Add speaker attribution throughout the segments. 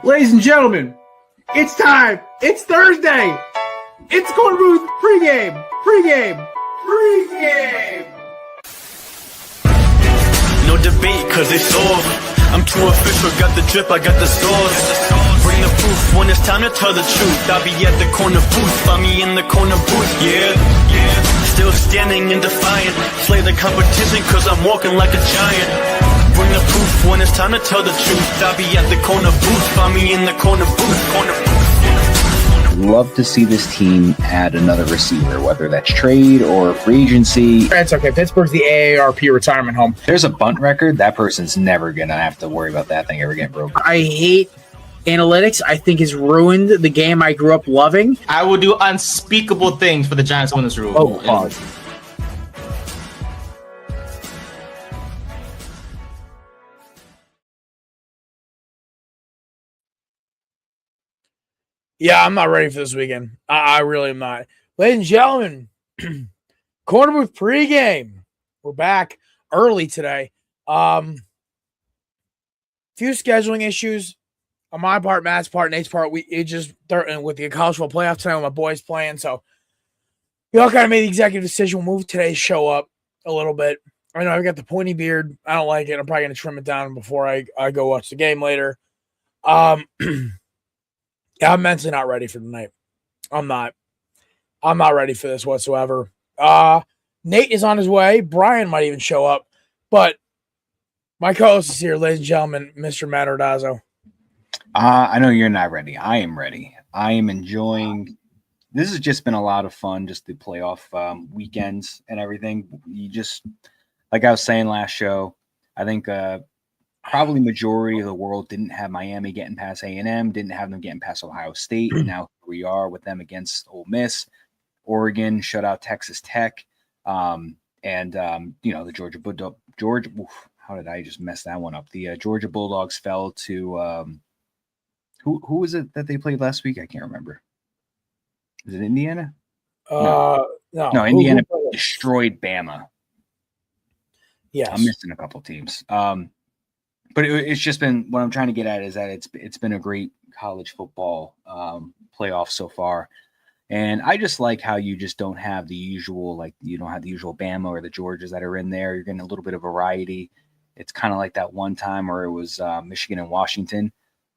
Speaker 1: Ladies and gentlemen, it's time. It's Thursday. It's Korner Booth Pregame.
Speaker 2: No debate, cause it's over. I'm too official, got the drip, I got the sauce. Bring the proof when it's time to tell the truth. I'll be at the corner booth, find me in the corner booth, yeah. Still standing and defiant. Slay the competition, cause I'm walking like a giant. Bring the proof when it's time to tell the truth. I'll be at the corner booth, find me in the corner booth.
Speaker 3: Love to see this team add another receiver, whether that's trade or free agency.
Speaker 1: That's okay. Pittsburgh's the AARP retirement home.
Speaker 3: There's a bunt record. That person's never going to have to worry about that thing ever getting broken.
Speaker 1: I hate analytics. I think it's ruined the game I grew up loving.
Speaker 4: I will do unspeakable things for the Giants to win this rule.
Speaker 3: Oh, pause.
Speaker 1: Yeah, I'm not ready for this weekend. I really am not. Ladies and gentlemen, Korner Booth Pregame. We're back early today. Few scheduling issues on my part, Matt's part, Nate's part. With the college football playoff tonight with my boys playing. So we all kind of made the executive decision. We'll move today's show up a little bit. I know I've got the pointy beard. I don't like it. I'm probably going to trim it down before I go watch the game later. Yeah, I'm mentally not ready for tonight. I'm not ready for this whatsoever. Nate is on his way. Brian might even show up. But my co-host is here, ladies and gentlemen, Mr. Matt Ordazzo.
Speaker 3: I know you're not ready. I am ready. I am enjoying – this has just been a lot of fun, just the playoff weekends and everything. You just – like I was saying last show, I think probably majority of the world didn't have Miami getting past A&M, didn't have them getting past Ohio State, and now here we are with them against Ole Miss. Oregon shut out Texas Tech, the how did I just mess that one up? The Georgia Bulldogs fell to who was it that they played last week? I can't remember. Was it Indiana?
Speaker 1: No,
Speaker 3: Indiana destroyed Bama.
Speaker 1: Yes.
Speaker 3: I'm missing a couple teams. But it's just been what I'm trying to get at is that it's been a great college football playoff so far. And I just like how you just don't have the usual, like you don't have the usual Bama or the Georgias that are in there. You're getting a little bit of variety. It's kind of like that one time where it was Michigan and Washington.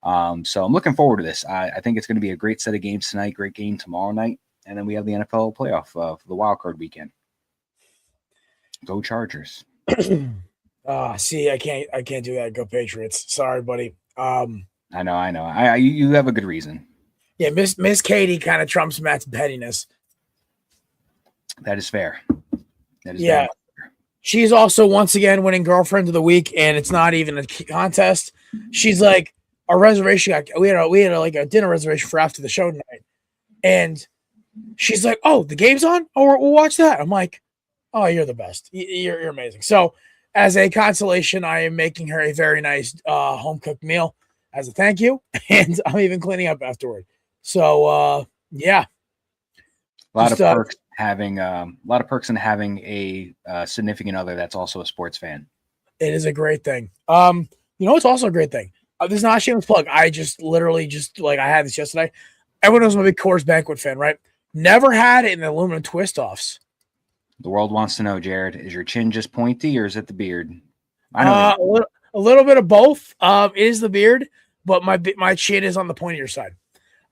Speaker 3: So I'm looking forward to this. I think it's going to be a great set of games tonight, great game tomorrow night. And then we have the NFL playoff for the wild card weekend. Go Chargers.
Speaker 1: See, I can't do that. Go Patriots. Sorry, buddy.
Speaker 3: I know. You have a good reason.
Speaker 1: Yeah, Miss Katie kind of trumps Matt's pettiness.
Speaker 3: That is fair.
Speaker 1: Yeah. She's also once again winning girlfriend of the week, and it's not even a contest. She's like, our reservation. We had a dinner reservation for after the show tonight, and she's like, "Oh, the game's on. Oh, we'll watch that." I'm like, "Oh, you're the best. You're amazing." So, as a consolation, I am making her a very nice home cooked meal as a thank you, and I'm even cleaning up afterward. So, yeah,
Speaker 3: a lot of perks in having a significant other that's also a sports fan.
Speaker 1: It is a great thing. It's also a great thing. This is not a shameless plug. I just literally I had this yesterday. Everyone knows I'm a big Coors Banquet fan, right? Never had it in the aluminum twist offs.
Speaker 3: The world wants to know, Jared, is your chin just pointy or is it the beard? I know
Speaker 1: a little bit of both. It is the beard, but my chin is on the pointier side.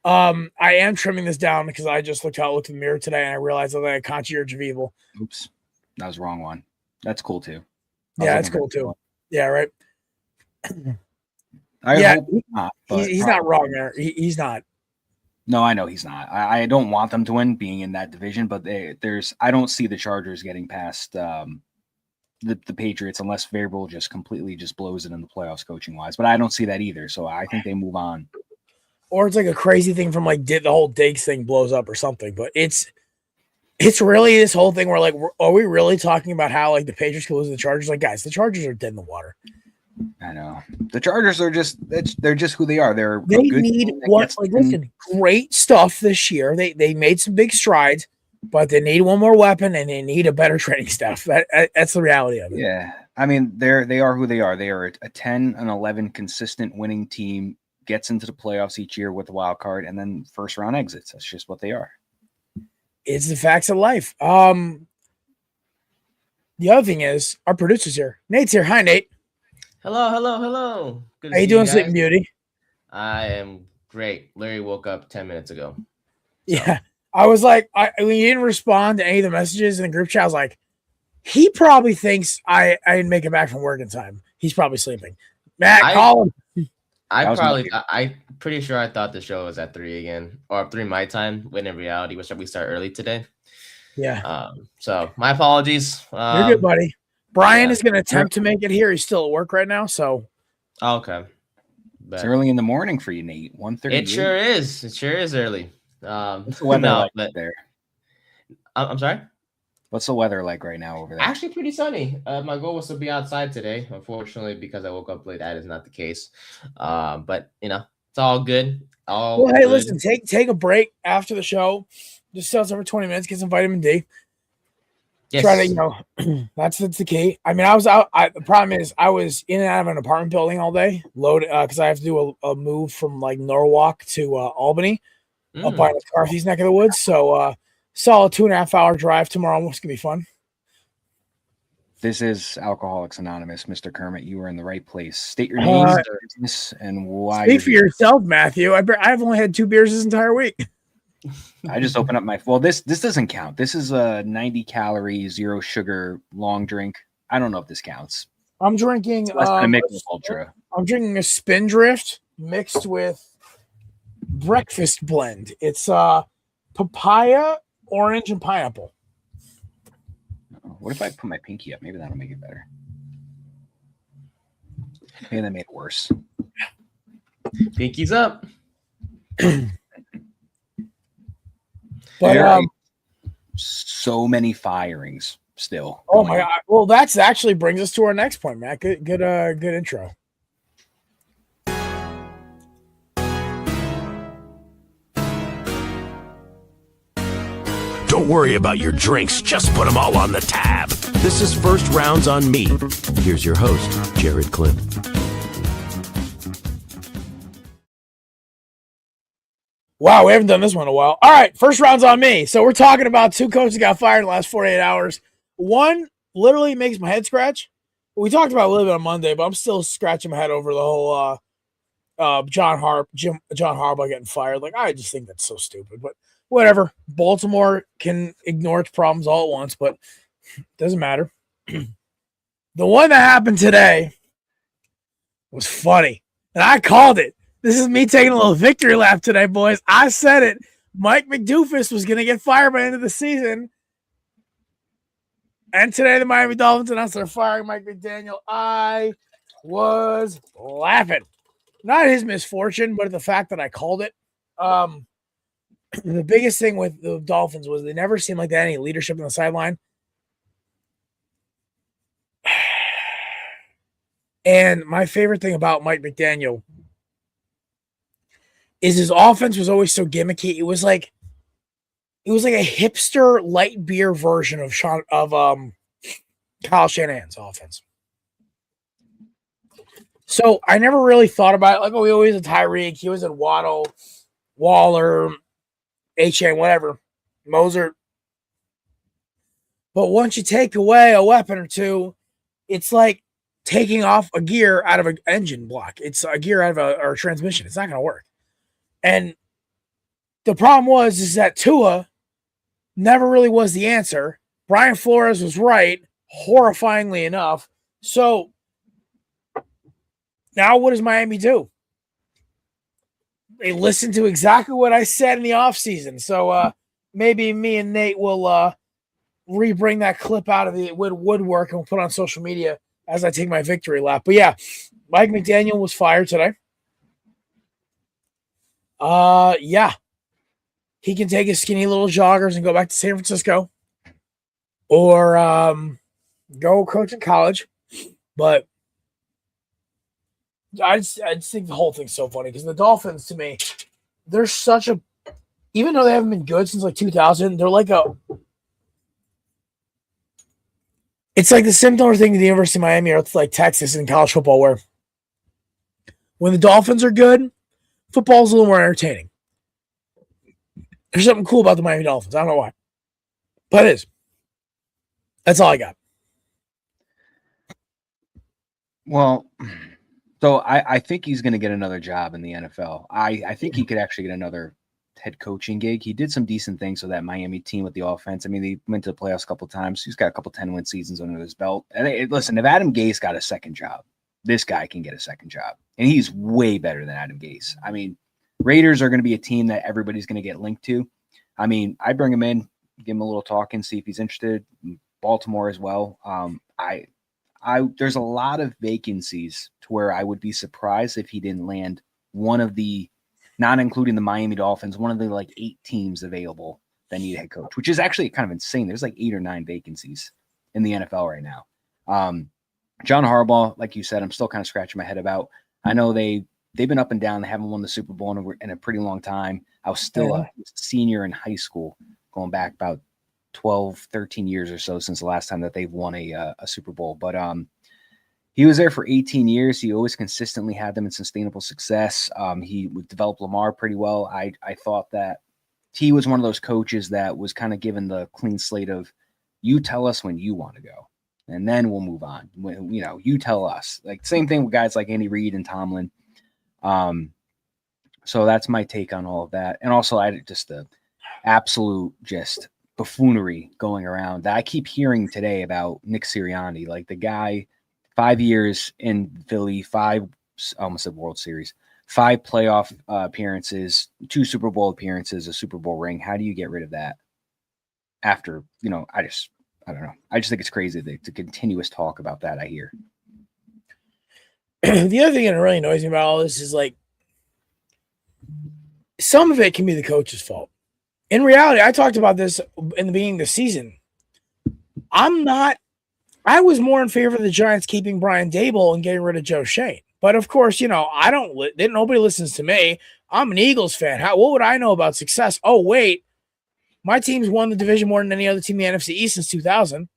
Speaker 1: I am trimming this down because I just looked in the mirror today and I realized that I had concierge of evil.
Speaker 3: Oops, that was the wrong one. That's cool too.
Speaker 1: Yeah, it's cool too. Yeah, right.
Speaker 3: Hope not,
Speaker 1: he's not wrong there. He's not.
Speaker 3: No, I know he's not. I don't want them to win being in that division, but I don't see the Chargers getting past the Patriots unless Vrabel just completely blows it in the playoffs coaching wise. But I don't see that either. So I think they move on.
Speaker 1: Or it's like a crazy thing from the whole Diggs thing blows up or something. But it's really this whole thing where are we really talking about how the Patriots could lose to the Chargers? Guys, the Chargers are dead in the water.
Speaker 3: I know the Chargers are they're just who they are.
Speaker 1: They need great stuff this year. They made some big strides, but they need one more weapon and they need a better training staff. That's the reality of it.
Speaker 3: Yeah, I mean they are who they are. They are a 10 and 11 consistent winning team, gets into the playoffs each year with the wild card and then first round exits. That's just what they are.
Speaker 1: It's the facts of life. The other thing is our producer's here. Nate's here. Hi, Nate.
Speaker 5: Hello. Good
Speaker 1: How you doing, Sleeping Beauty?
Speaker 5: I am great. Larry woke up 10 minutes ago. So.
Speaker 1: Yeah. I was like, when you didn't respond to any of the messages in the group chat, I was like, he probably thinks I didn't make it back from work in time. He's probably sleeping. Matt, call him.
Speaker 5: I'm pretty sure I thought the show was at 3 again, or 3 my time, when in reality we start early today.
Speaker 1: Yeah.
Speaker 5: So my apologies.
Speaker 1: You're good, buddy. Brian is going to attempt to make it here. He's still at work right now, so.
Speaker 5: Okay.
Speaker 3: It's early in the morning for you, Nate. 1:30.
Speaker 5: It sure is. It sure is early.
Speaker 3: What's the weather like there?
Speaker 5: I'm sorry?
Speaker 3: What's the weather like right now over there?
Speaker 5: Actually, pretty sunny. My goal was to be outside today. Unfortunately, because I woke up late, that is not the case. But it's all good.
Speaker 1: Hey, listen, take a break after the show. Just sit outside for 20 minutes, get some vitamin D.
Speaker 5: Yes.
Speaker 1: Try to, that's the key. I mean, I was out. The problem is I was in and out of an apartment building all day, loaded because I have to do a move from like Norwalk to Albany, up by McCarthy's neck of the woods. So, solid 2.5 hour drive tomorrow. It's gonna be fun.
Speaker 3: This is Alcoholics Anonymous, Mr. Kermit. You were in the right place. State your name, business, and why.
Speaker 1: Speak for yourself, Matthew. I've only had 2 beers this entire week.
Speaker 3: I just opened up my. Well, this doesn't count. This is a 90 calorie, 0 sugar long drink. I don't know if this counts.
Speaker 1: I'm drinking.
Speaker 3: Ultra.
Speaker 1: I'm drinking a Spindrift mixed with breakfast blend. It's papaya, orange, and pineapple.
Speaker 3: What if I put my pinky up? Maybe that'll make it better. Maybe that made it worse.
Speaker 5: Pinky's up.
Speaker 1: But
Speaker 3: so many firings still.
Speaker 1: Oh my God! Well, that's actually brings us to our next point, Matt. Good intro.
Speaker 6: Don't worry about your drinks. Just put them all on the tab. This is First Rounds on Me. Here's your host, Jared Klim.
Speaker 1: Wow, we haven't done this one in a while. All right, first round's on me. So we're talking about 2 coaches got fired in the last 48 hours. One literally makes my head scratch. We talked about it a little bit on Monday, but I'm still scratching my head over the whole John Harbaugh getting fired. Like, I just think that's so stupid. But whatever. Baltimore can ignore its problems all at once, but it doesn't matter. The one that happened today was funny, and I called it. This is me taking a little victory lap today, boys. I said it. Mike McDoofus was going to get fired by the end of the season. And today the Miami Dolphins announced they're firing Mike McDaniel. I was laughing. Not his misfortune, but the fact that I called it. The biggest thing with the Dolphins was they never seemed like they had any leadership on the sideline. And my favorite thing about Mike McDaniel is his offense was always so gimmicky. It was like a hipster light beer version of Kyle Shanahan's offense. So I never really thought about it. Like, oh, he always had Tyreek, he was at Waddle, Waller, HN, whatever, Moser. But once you take away a weapon or two, it's like taking off a gear out of an engine block. It's a gear out of a transmission. It's not going to work. And the problem is that Tua never really was the answer. Brian Flores was right, horrifyingly enough. So now what does Miami do? They listened to exactly what I said in the offseason. So maybe me and Nate will re-bring that clip out of the woodwork and we'll put it on social media as I take my victory lap. But yeah, Mike McDaniel was fired today. Yeah. He can take his skinny little joggers and go back to San Francisco or go coach in college. But I just think the whole thing's so funny because the Dolphins, to me, they're such a – even though they haven't been good since like 2000, they're like a – it's like the similar thing to the University of Miami or like Texas in college football where when the Dolphins are good, football's a little more entertaining. There's something cool about the Miami Dolphins. I don't know why, but it is. That's all I got.
Speaker 3: Well, so I think he's going to get another job in the NFL. I think he could actually get another head coaching gig. He did some decent things with that Miami team with the offense. I mean, they went to the playoffs a couple of times. He's got a couple 10-win seasons under his belt. And listen, if Adam Gase got a second job, this guy can get a second job. And he's way better than Adam Gase. I mean, Raiders are going to be a team that everybody's going to get linked to. I mean, I bring him in, give him a little talk and see if he's interested. Baltimore as well. There's a lot of vacancies to where I would be surprised if he didn't land one of the, not including the Miami Dolphins, one of the like 8 teams available that need a head coach, which is actually kind of insane. There's like 8 or 9 vacancies in the NFL right now. John Harbaugh, like you said, I'm still kind of scratching my head about. I know they've been up and down. They haven't won the Super Bowl in a pretty long time. I was still a senior in high school, going back about 12, 13 years or so since the last time that they've won a Super Bowl. But he was there for 18 years. He always consistently had them in sustainable success. He would develop Lamar pretty well. I thought that he was one of those coaches that was kind of given the clean slate of, you tell us when you want to go, and then we'll move on. When, you tell us. Like, same thing with guys like Andy Reid and Tomlin. So that's my take on all of that. And also, I just the absolute just buffoonery going around that I keep hearing today about Nick Sirianni. Like, the guy, 5 years in Philly, 5 almost a World Series, 5 playoff appearances, 2 Super Bowl appearances, a Super Bowl ring. How do you get rid of that after, I don't know. I just think it's crazy the continuous talk about that I hear.
Speaker 1: The other thing that really annoys me about all this is, like, some of it can be the coach's fault. In reality, I talked about this in the beginning of the season. I was more in favor of the Giants keeping Brian Dable and getting rid of Joe Shane. But of course, nobody listens to me. I'm an Eagles fan. What would I know about success? Oh, wait, my team's won the division more than any other team in the NFC East since 2000.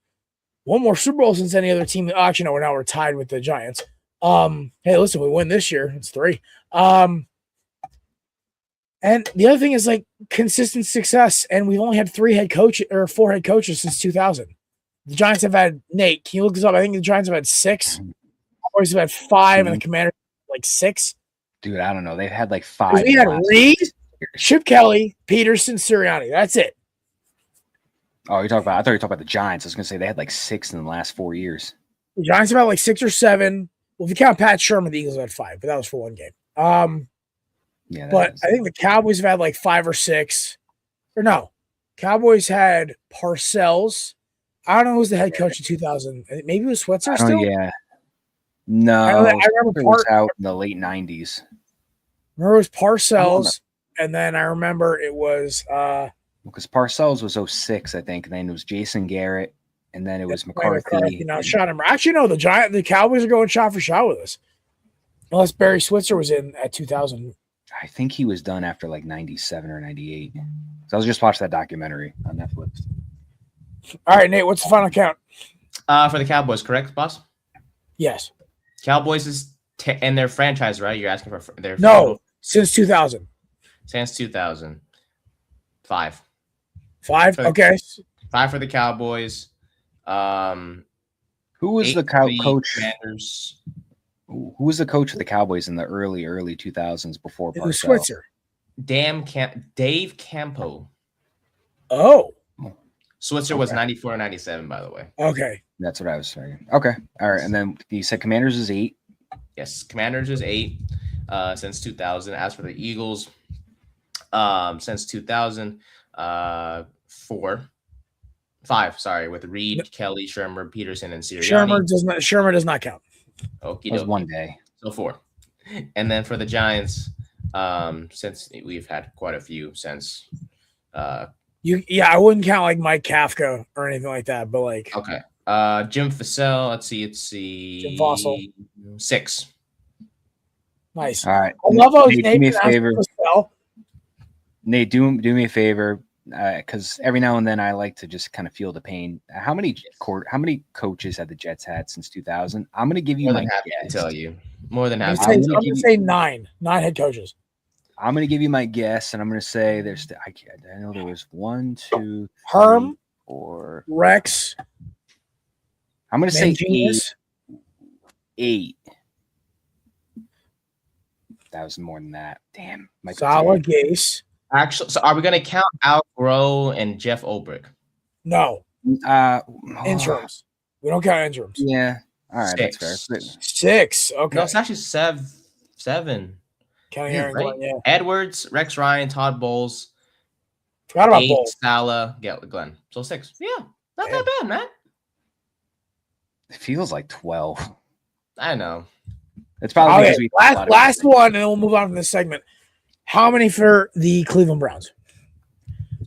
Speaker 1: One more Super Bowl since any other team. Actually, no, we're tied with the Giants. Hey, listen, we win this year. It's 3. And the other thing is, like, consistent success. And we've only had 4 head coaches since 2000. The Giants have had, Nate, can you look this up? I think the Giants have had 6. Boys have had 5, and the Commanders like 6.
Speaker 3: Dude, I don't know. They've had like 5.
Speaker 1: We had Reed, Chip Kelly, Peterson, Sirianni. That's it.
Speaker 3: Oh, I thought you were talking about the Giants. I was going to say they had like 6 in the last 4 years.
Speaker 1: The Giants have had like 6 or 7. Well, if you count Pat Sherman, the Eagles have had 5, but that was for 1 game.
Speaker 3: Yeah,
Speaker 1: but I think the Cowboys have had like 5 or 6. Or no, Cowboys had Parcells. I don't know who's the head coach in 2000. Maybe it was Switzer still?
Speaker 3: Yeah. No,
Speaker 1: I remember
Speaker 3: it was out in the late 90s.
Speaker 1: Remember it was Parcells, and then I remember it was
Speaker 3: because Parcells was 06, I think, and then it was Jason Garrett, and then it was McCarthy.
Speaker 1: Shot him. Actually, no, the Cowboys are going shot for shot with us. Unless Barry Switzer was in at 2000.
Speaker 3: I think he was done after like 97 or 98. So I was just watching that documentary on Netflix.
Speaker 1: All right, Nate, what's the final count?
Speaker 5: For the Cowboys, correct, boss?
Speaker 1: Yes.
Speaker 5: Cowboys is and their franchise, right? You're asking for their
Speaker 1: since 2000.
Speaker 5: Since 2000. 5.
Speaker 1: 5? Okay.
Speaker 5: 5 for the Cowboys.
Speaker 3: Who was the coach?
Speaker 5: Commanders.
Speaker 3: Who was the coach of the Cowboys in the early 2000s before Parcells?
Speaker 1: It was Switzer.
Speaker 5: Dave Campo.
Speaker 1: Oh.
Speaker 5: Switzer was 94 and 97, by the way.
Speaker 1: Okay.
Speaker 3: That's what I was saying. Okay. All right. And then you said Commanders is 8.
Speaker 5: Yes, Commanders is 8 since 2000. As for the Eagles, since 2000, 5, with Reed, Kelly, Shermer, Peterson, and Sirianni.
Speaker 1: Shermer does not count.
Speaker 3: It was 1 day.
Speaker 5: So 4. And then for the Giants, since we've had quite a few since
Speaker 1: I wouldn't count like Mike Kafka or anything like that, but like
Speaker 5: okay. Jim Fassel, let's see.
Speaker 1: Jim Fossil.
Speaker 5: 6.
Speaker 1: Nice.
Speaker 3: All right.
Speaker 1: I love how
Speaker 3: Nate, do me a favor. Nate, do me a favor, because every now and then I like to just kind of feel the pain. How many coaches have the Jets had since 2000? I'm going to give you
Speaker 5: more than happy to tell you. More than happy.
Speaker 1: I'm going to say 9 head coaches.
Speaker 3: I'm going to give you my guess, and I'm going to say there's. I know there was 1, 2, 3,
Speaker 1: Herm,
Speaker 3: 4.
Speaker 1: Rex.
Speaker 3: I'm going to say 8.
Speaker 1: Genius.
Speaker 3: 8. That was more than that. Damn.
Speaker 1: Sala, Gase.
Speaker 5: Actually, so are we gonna count Al Groh and Jeff Ulbrich?
Speaker 1: No. Interims. We don't count interims.
Speaker 3: Yeah. All right,
Speaker 5: 6.
Speaker 3: that's fair.
Speaker 1: 6. Okay.
Speaker 5: No, it's actually 7.
Speaker 1: Counting
Speaker 5: Yeah,
Speaker 1: Aaron
Speaker 5: right?
Speaker 1: Glenn, yeah.
Speaker 5: Edwards, Rex Ryan, Todd Bowles,
Speaker 1: Forgot about
Speaker 5: 8,
Speaker 1: Bowles.
Speaker 5: Salah, Glenn. So 6. Yeah, not that bad, man.
Speaker 3: It feels like 12.
Speaker 5: I know.
Speaker 3: It's probably because we
Speaker 1: last one, and then we'll move on from this segment. How many for the Cleveland Browns?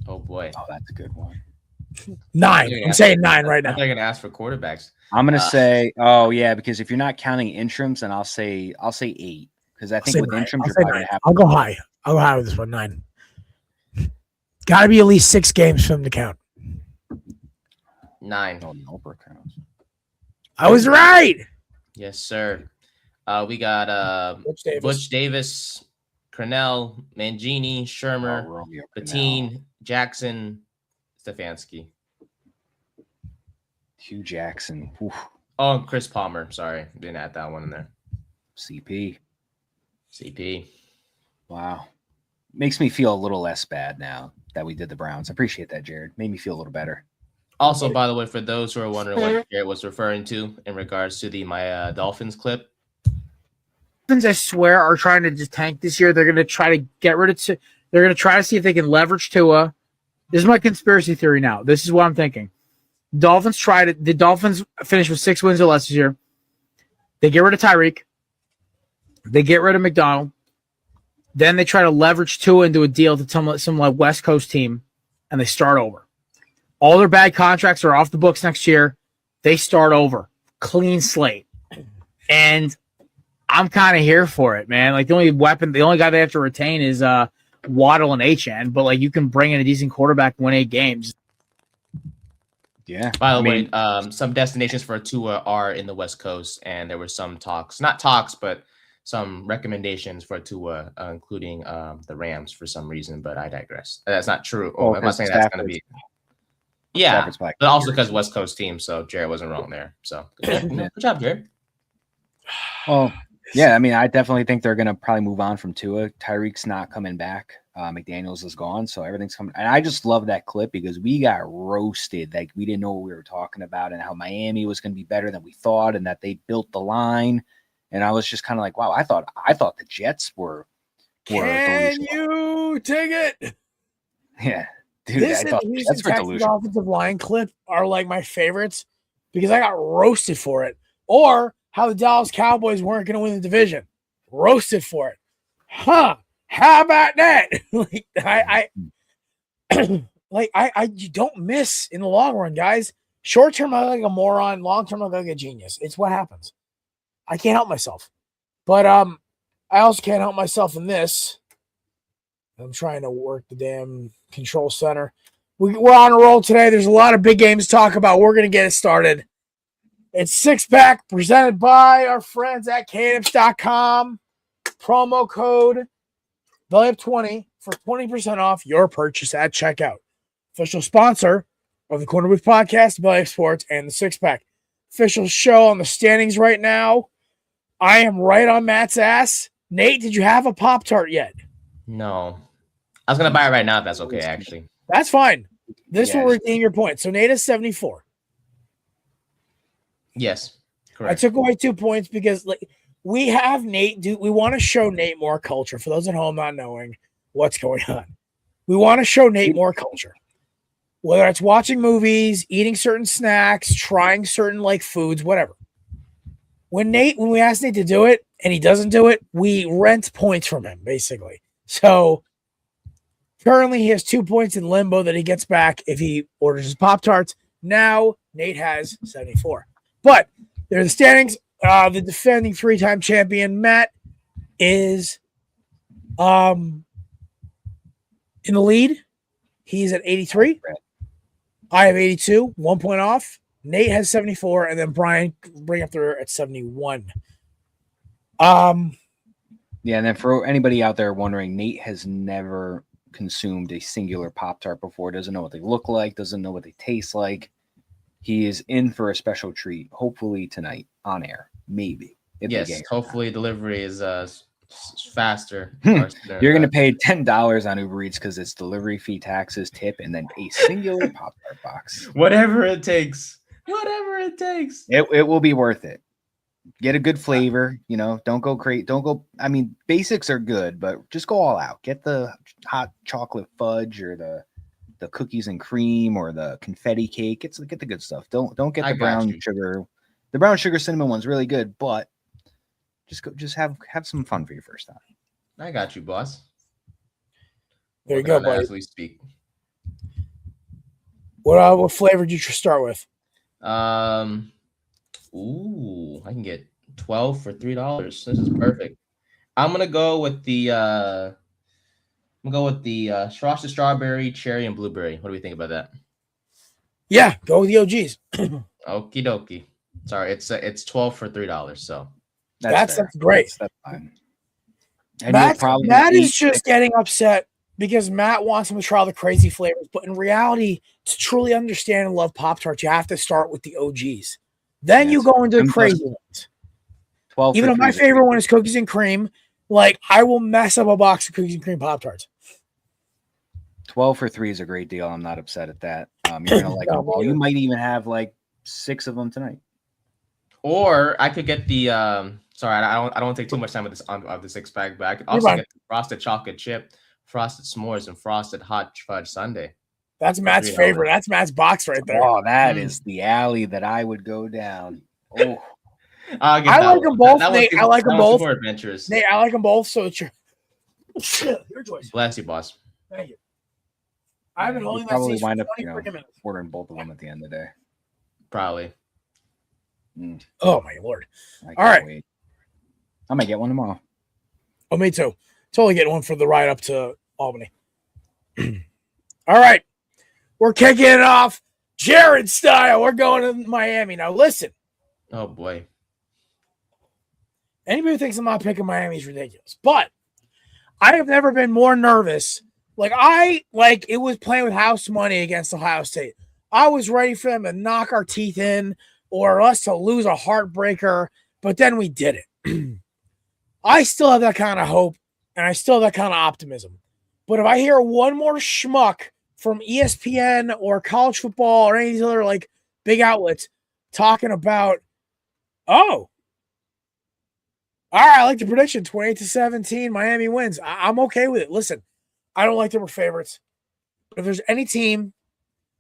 Speaker 5: Oh boy.
Speaker 3: Oh, that's a good one.
Speaker 1: 9. I'm saying 9 right now.
Speaker 5: They're gonna ask for quarterbacks.
Speaker 3: I'm gonna say, oh yeah, because if you're not counting interims, then I'll say 8. Because I think with interims, you're probably gonna have.
Speaker 1: I'll go high. I'll go high with this one. 9. Got to be at least 6 games for them to count.
Speaker 5: 9.
Speaker 3: Oh, no, counts.
Speaker 1: I was right.
Speaker 5: Yes, sir. We got Butch Davis, Cornell, Mangini, Shermer, Patine, Jackson, Stefanski.
Speaker 3: Hugh Jackson. Oof.
Speaker 5: Oh, and Chris Palmer. Sorry, didn't add that one in there.
Speaker 3: CP.
Speaker 5: Wow.
Speaker 3: Makes me feel a little less bad now that we did the Browns. I appreciate that, Jared. Made me feel a little better.
Speaker 5: Also, by the way, for those who are wondering what Jared was referring to in regards to my Dolphins clip.
Speaker 1: Dolphins, I swear, are trying to just tank this year. They're going to try to get rid of they're going to try to see if they can leverage Tua. This is my conspiracy theory now. This is what I'm thinking. The Dolphins finished with 6 wins or less this year. They get rid of Tyreek. They get rid of McDonald. Then they try to leverage Tua into a deal to some like West Coast team, and they start over. All their bad contracts are off the books next year. They start over. Clean slate. And I'm kind of here for it, man. Like the only guy they have to retain is Waddle and HN, but like you can bring in a decent quarterback and win 8 games.
Speaker 3: Yeah.
Speaker 5: By the way, some destinations for Tua are in the West Coast, and there were some but some recommendations for Tua, including the Rams for some reason, but I digress. That's not true. I'm not saying that's going to be. Yeah, but also because West Coast team, so Jared wasn't wrong there. So good job, Jared.
Speaker 3: Well, yeah, I mean, I definitely think they're going to probably move on from Tua. Tyreek's not coming back. McDaniels is gone, so everything's coming. And I just love that clip because we got roasted. Like we didn't know what we were talking about and how Miami was going to be better than we thought and that they built the line. And I was just kind of like, wow, I thought the Jets were
Speaker 1: Can you take it?
Speaker 3: Yeah. Dude,
Speaker 1: this and the Houston Texans offensive line clip are like my favorites because I got roasted for it. Or how the Dallas Cowboys weren't going to win the division. Roasted for it. Huh. How about that? You don't miss in the long run, guys. Short term, I look like a moron. Long term, I look like a genius. It's what happens. I can't help myself. But I also can't help myself in this. I'm trying to work the damn control center. We're on a roll today. There's a lot of big games to talk about. We're going to get it started. It's Six Pack presented by our friends at Cadence.com. Promo code VELUP20 for 20% off your purchase at checkout. Official sponsor of the Korner Booth Podcast, Belly Sports, and the Six Pack. Official show on the standings right now. I am right on Matt's ass. Nate, did you have a Pop-Tart yet?
Speaker 5: No. I was going to buy it right now if that's okay, actually.
Speaker 1: That's fine. This will redeem your point. So Nate is 74.
Speaker 5: Yes, correct.
Speaker 1: I took away 2 points because we have Nate. We want to show Nate more culture. For those at home not knowing what's going on, we want to show Nate more culture. Whether it's watching movies, eating certain snacks, trying certain foods, whatever. When we ask Nate to do it and he doesn't do it, we rent points from him, basically. So currently he has 2 points in limbo that he gets back if he orders his Pop-Tarts. Now Nate has 74. But there are the standings. The defending 3-time champion, Matt, is in the lead. He's at 83. I have 82, 1 point off. Nate has 74, and then Brian bring up there at 71.
Speaker 3: Yeah, Yeah, and then for anybody out there wondering, Nate has never consumed a singular Pop-Tart before, doesn't know what they look like, doesn't know what they taste like. He is in for a special treat, hopefully tonight on air, maybe.
Speaker 5: Yes, hopefully delivery is faster.
Speaker 3: You're going to pay $10 on Uber Eats because it's delivery fee, taxes, tip, and then a singular Pop-Tart box.
Speaker 5: Whatever it takes. Whatever it takes.
Speaker 3: It will be worth it. Get a good flavor, don't go crazy. I mean, basics are good, but just go all out. Get the hot chocolate fudge or the cookies and cream or the confetti cake. Get the good stuff. Don't get the brown sugar. The brown sugar cinnamon one's really good, but just have some fun for your first time.
Speaker 5: I got you, boss.
Speaker 1: There you go, buddy.
Speaker 5: As we speak.
Speaker 1: What flavor did you start with?
Speaker 5: Ooh, I can get 12 for $3. This is perfect. I'm gonna go with the frosted strawberry, cherry, and blueberry. What do we think about that?
Speaker 1: Yeah, go with the OGs.
Speaker 5: Okie dokie. Sorry, it's 12 for $3. So
Speaker 1: that's great.
Speaker 3: That's fine.
Speaker 1: And Matt is just getting upset because Matt wants him to try the crazy flavors, but in reality, to truly understand and love Pop-Tarts, you have to start with the OGs. Then you go into the crazy ones. Even though my favorite one is cookies and cream, like I will mess up a box of cookies and cream Pop-Tarts.
Speaker 3: 12 for $3 is a great deal. I'm not upset at that. You're gonna like them all. You might even have like 6 of them tonight.
Speaker 5: Or I could get the sorry, I don't want to take too much time with this of the 6-pack, but I could also get the frosted chocolate chip, frosted s'mores, and frosted hot fudge sundae.
Speaker 1: That's Matt's favorite. That's Matt's box right there.
Speaker 3: Oh, that is the alley that I would go down. Oh,
Speaker 1: I like them both. Nate, I like them both.
Speaker 5: Adventures.
Speaker 1: Nate, I like them both. So it's your choice.
Speaker 5: Bless you, boss.
Speaker 1: Thank you. I've been holding that
Speaker 3: probably
Speaker 1: seat
Speaker 3: wind
Speaker 1: for
Speaker 3: up
Speaker 1: 20 freaking minutes.
Speaker 3: ordering both of them at the end of the day.
Speaker 5: Probably.
Speaker 1: Oh my lord! All right,
Speaker 3: wait. I might get one tomorrow.
Speaker 1: Oh, me too. Totally getting one for the ride up to Albany. All right. We're kicking it off Jared style. We're going to Miami. Now, listen.
Speaker 5: Oh, boy.
Speaker 1: Anybody who thinks I'm not picking Miami is ridiculous. But I have never been more nervous. It was playing with house money against Ohio State. I was ready for them to knock our teeth in or us to lose a heartbreaker, but then we did it. I still have that kind of hope, and I still have that kind of optimism. But if I hear one more schmuck from ESPN or college football or any of these other big outlets talking about, all right, I like the prediction, 28-17, Miami wins. I'm okay with it. Listen, I don't like them for favorites. If there's any team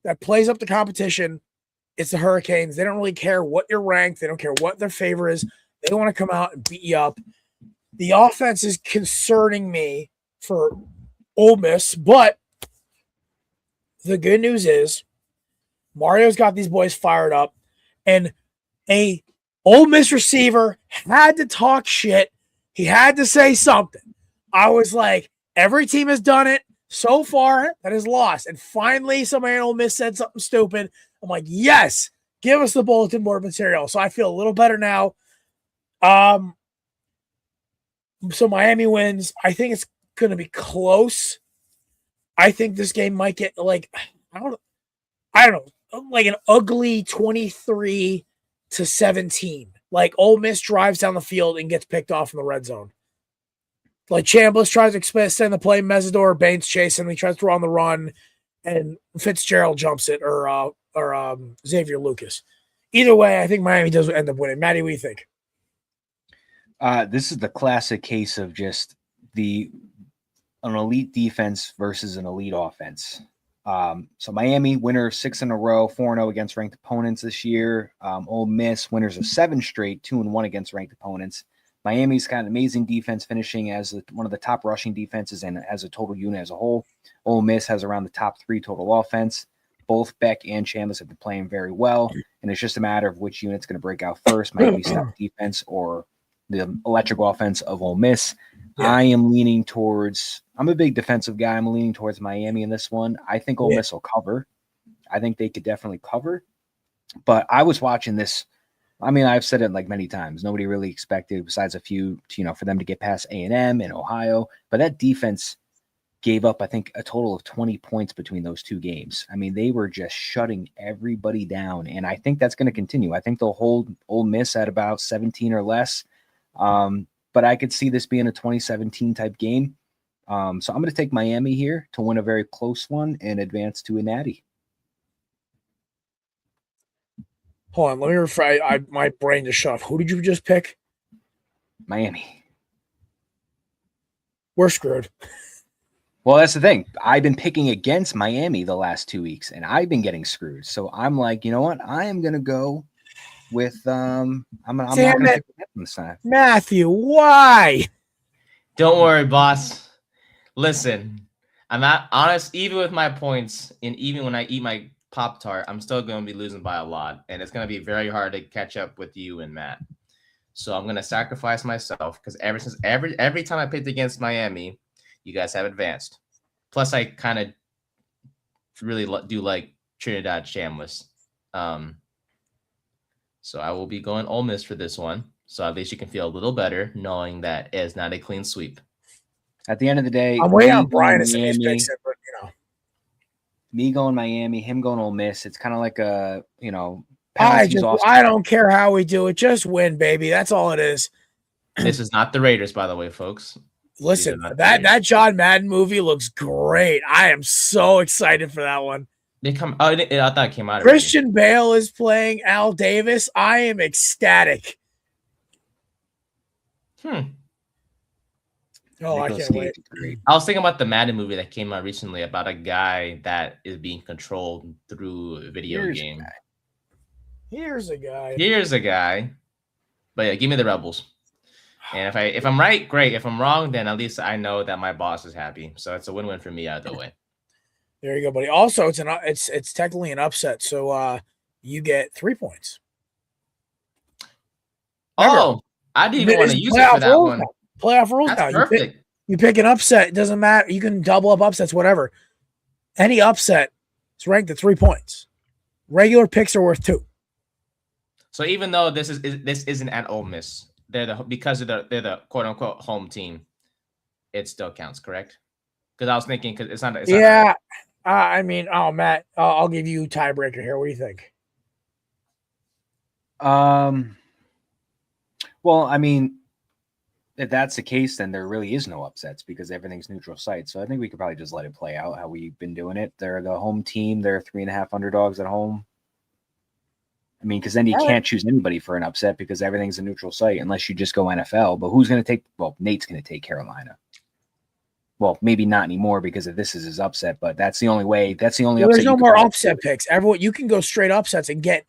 Speaker 1: that plays up the competition, it's the Hurricanes. They don't really care what you're ranked. They don't care what their favor is. They want to come out and beat you up. The offense is concerning me for Ole Miss, but the good news is Mario's got these boys fired up, and a Ole Miss receiver had to talk shit. He had to say something. I was like, every team has done it so far that has lost, and finally somebody in Ole Miss said something stupid. I'm like, yes, give us the bulletin board material. So I feel a little better now. So Miami wins. I think it's going to be close. I think this game might get I don't know, like an ugly 23-17. Like Ole Miss drives down the field and gets picked off in the red zone. Like Chambliss tries to extend the play, Mesidor, Baines chasing him. He tries to throw on the run, and Fitzgerald jumps it, or Xavier Lucas. Either way, I think Miami does end up winning. Maddie, what do you think?
Speaker 3: This is the classic case of just an elite defense versus an elite offense. So Miami, winner of 6 in a row, 4-0 against ranked opponents this year. Ole Miss, winners of 7 straight, 2-1 against ranked opponents. Miami's got an amazing defense, finishing as one of the top rushing defenses and as a total unit as a whole. Ole Miss has around the top 3 total offense. Both Beck and Chambliss have been playing very well, and it's just a matter of which unit's going to break out first, Miami's top defense or the electric offense of Ole Miss. Yeah. I'm a big defensive guy. I'm leaning towards Miami in this one. I think Ole Miss will cover. I think they could definitely cover. But I was watching this I mean, I've said it like many times. Nobody really expected, besides a few, for them to get past A&M and Ohio. But that defense gave up, I think, a total of 20 points between those two games. I mean, they were just shutting everybody down, and I think that's going to continue. I think they'll hold Ole Miss at about 17 or less. But I could see this being a 2017 type game. So I'm going to take Miami here to win a very close one and advance to a natty.
Speaker 1: Hold on, let me refresh. My brain just shut off. Who did you just pick?
Speaker 3: Miami.
Speaker 1: We're screwed.
Speaker 3: Well, that's the thing. I've been picking against Miami the last 2 weeks, and I've been getting screwed. So I'm like, you know what? I am going to go with I'm not going to pick them this time.
Speaker 1: Matthew, why?
Speaker 5: Don't worry, boss. Listen, I'm not honest. Even with my points, and even when I eat my Pop-Tart, I'm still going to be losing by a lot, and it's going to be very hard to catch up with you and Matt. So I'm going to sacrifice myself because every time I picked against Miami, you guys have advanced. Plus, I kind of really do like Trinidad Shamless. So I will be going Ole Miss for this one. So at least you can feel a little better knowing that it is not a clean sweep.
Speaker 3: At the end of the day,
Speaker 1: I'm waiting on Brian to say his picks, but
Speaker 3: me going Miami, him going Ole Miss. It's kind of like a
Speaker 1: I don't care how we do it. Just win, baby. That's all it is.
Speaker 5: This is not the Raiders, by the way, folks.
Speaker 1: Listen, that John Madden movie looks great. I am so excited for that one.
Speaker 5: I thought it came out.
Speaker 1: Christian Bale is playing Al Davis. I am ecstatic. Oh, I can't wait.
Speaker 5: I was thinking about the Madden movie that came out recently about a guy that is being controlled through a video game.
Speaker 1: Here's a guy. But yeah, give me the Rebels. And if I'm right, great. If I'm wrong, then at least I know that my boss is happy. So it's a win-win for me either way. There you go, buddy. Also, it's technically an upset, so you get 3 points.
Speaker 5: Oh, I didn't even want to use it for that one.
Speaker 1: Playoff rules now.
Speaker 5: Perfect.
Speaker 1: You pick an upset. It doesn't matter. You can double up upsets, whatever. Any upset is ranked at 3 points. Regular picks are worth 2.
Speaker 5: So even though this isn't at Ole Miss, they're the quote unquote home team, it still counts, correct? Because I was thinking because it's not.
Speaker 1: Matt, I'll give you tiebreaker here. What do you think?
Speaker 3: Well, I mean, if that's the case, then there really is no upsets because everything's neutral site. So I think we could probably just let it play out how we've been doing it. They're the home team. They're 3.5 underdogs at home. I mean, because then you can't choose anybody for an upset because everything's a neutral site unless you just go NFL. But who's going to take? Well, Nate's going to take Carolina. Well, maybe not anymore because if this is his upset, but that's the only way. That's the only upset.
Speaker 1: There's no more upset picks. Everyone, you can go straight upsets and get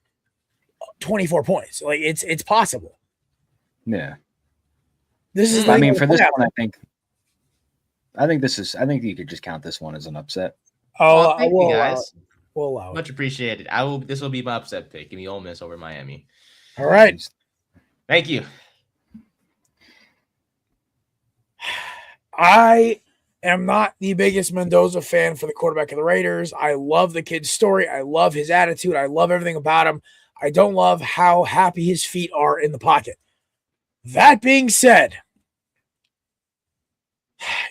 Speaker 1: 24 points. Like it's possible.
Speaker 3: Yeah.
Speaker 1: This is.
Speaker 3: I mean, for this one, I think you could just count this one as an upset.
Speaker 5: Oh, thank you guys.
Speaker 1: We'll allow it.
Speaker 5: Much appreciated. This will be my upset pick. Give me Ole Miss over Miami.
Speaker 1: All right.
Speaker 5: Thank you.
Speaker 1: I am not the biggest Mendoza fan for the quarterback of the Raiders. I love the kid's story. I love his attitude. I love everything about him. I don't love how happy his feet are in the pocket. That being said,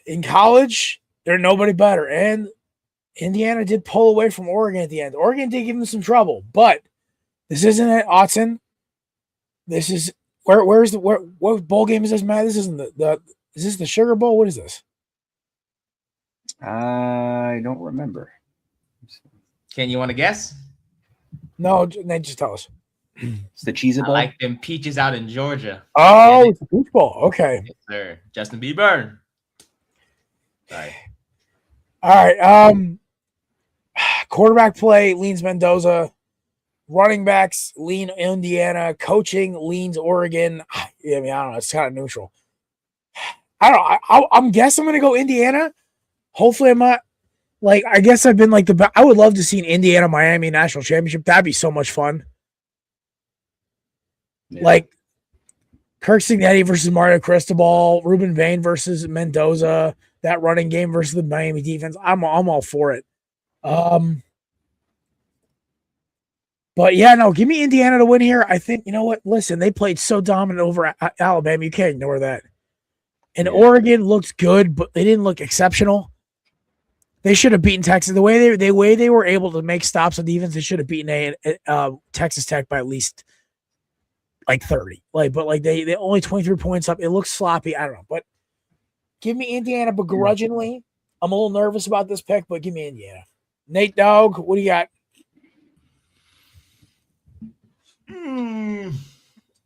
Speaker 1: in college, there's nobody better. And Indiana did pull away from Oregon at the end. Oregon did give them some trouble, but this isn't at Autzen. This is what bowl game is this, Matt? This isn't is this the Sugar Bowl? What is this?
Speaker 3: I don't remember.
Speaker 5: Can you want to guess?
Speaker 1: No, then just tell us.
Speaker 3: It's the Cheez-It Bowl.
Speaker 5: I like them peaches out in Georgia.
Speaker 1: Oh, it's the Peach Bowl. Okay.
Speaker 5: Yes, sir. Justin Bieber. Sorry.
Speaker 1: All right. Quarterback play leans Mendoza. Running backs lean Indiana. Coaching leans Oregon. I don't know. It's kind of neutral. I'm guessing I'm going to go Indiana. Hopefully I'm not. I guess I've been I would love to see an Indiana-Miami national championship. That'd be so much fun. Yeah. Kirk Cignetti versus Mario Cristobal, Ruben Vane versus Mendoza, that running game versus the Miami defense. I'm all for it. But But yeah, no, give me Indiana to win here. I think, you know what? Listen, they played so dominant over Alabama. You can't ignore that. And Oregon looked good, but they didn't look exceptional. They should have beaten Texas. The way they were able to make stops on defense, they should have beaten Texas Tech by at least like 30. But they only 23 points up. It looks sloppy. I don't know. But give me Indiana begrudgingly. I'm a little nervous about this pick, but give me Indiana. Nate Dogg, what do you got?
Speaker 5: Give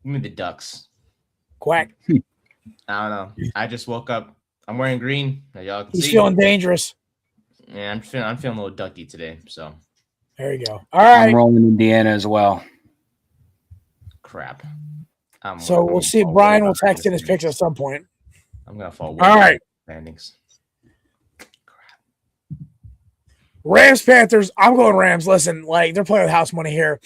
Speaker 5: me the Ducks.
Speaker 1: Quack.
Speaker 5: I don't know. I just woke up. I'm wearing green. Y'all can
Speaker 1: He's
Speaker 5: see.
Speaker 1: feeling dangerous.
Speaker 5: Yeah, I'm feeling a little ducky today. So
Speaker 1: there you go. All right.
Speaker 3: I'm rolling Indiana as well.
Speaker 5: Crap.
Speaker 1: So we'll see. Brian will text in his picks at some point.
Speaker 5: I'm gonna fall.
Speaker 1: All right.
Speaker 5: Standings.
Speaker 1: Rams Panthers. I'm going Rams. Listen, they're playing with house money here.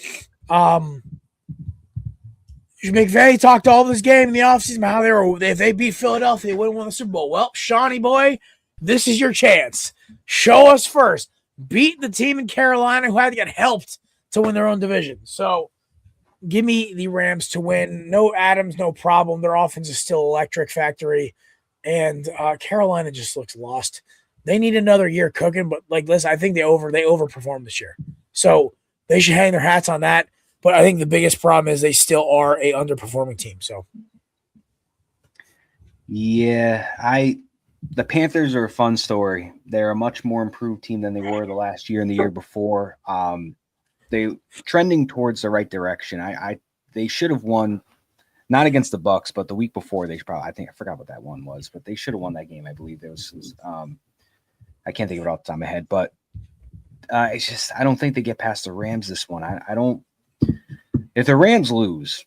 Speaker 1: McVay talked all this game in the offseason about how if they beat Philadelphia, they wouldn't win the Super Bowl. Well, Shawnee boy, this is your chance. Show us first. Beat the team in Carolina who had to get helped to win their own division. So give me the Rams to win. No Adams, no problem. Their offense is still electric factory. And Carolina just looks lost. They need another year cooking, but listen, I think they overperformed this year. So they should hang their hats on that. But I think the biggest problem is they still are a underperforming team. So,
Speaker 3: yeah, the Panthers are a fun story. They're a much more improved team than they were the last year and the year before. They trending towards the right direction. They should have won, not against the Bucs, but the week before I forgot what that one was, but they should have won that game. I believe there was I can't think of it off the top of my head, but it's just I don't think they get past the Rams this one. I don't. If the Rams lose,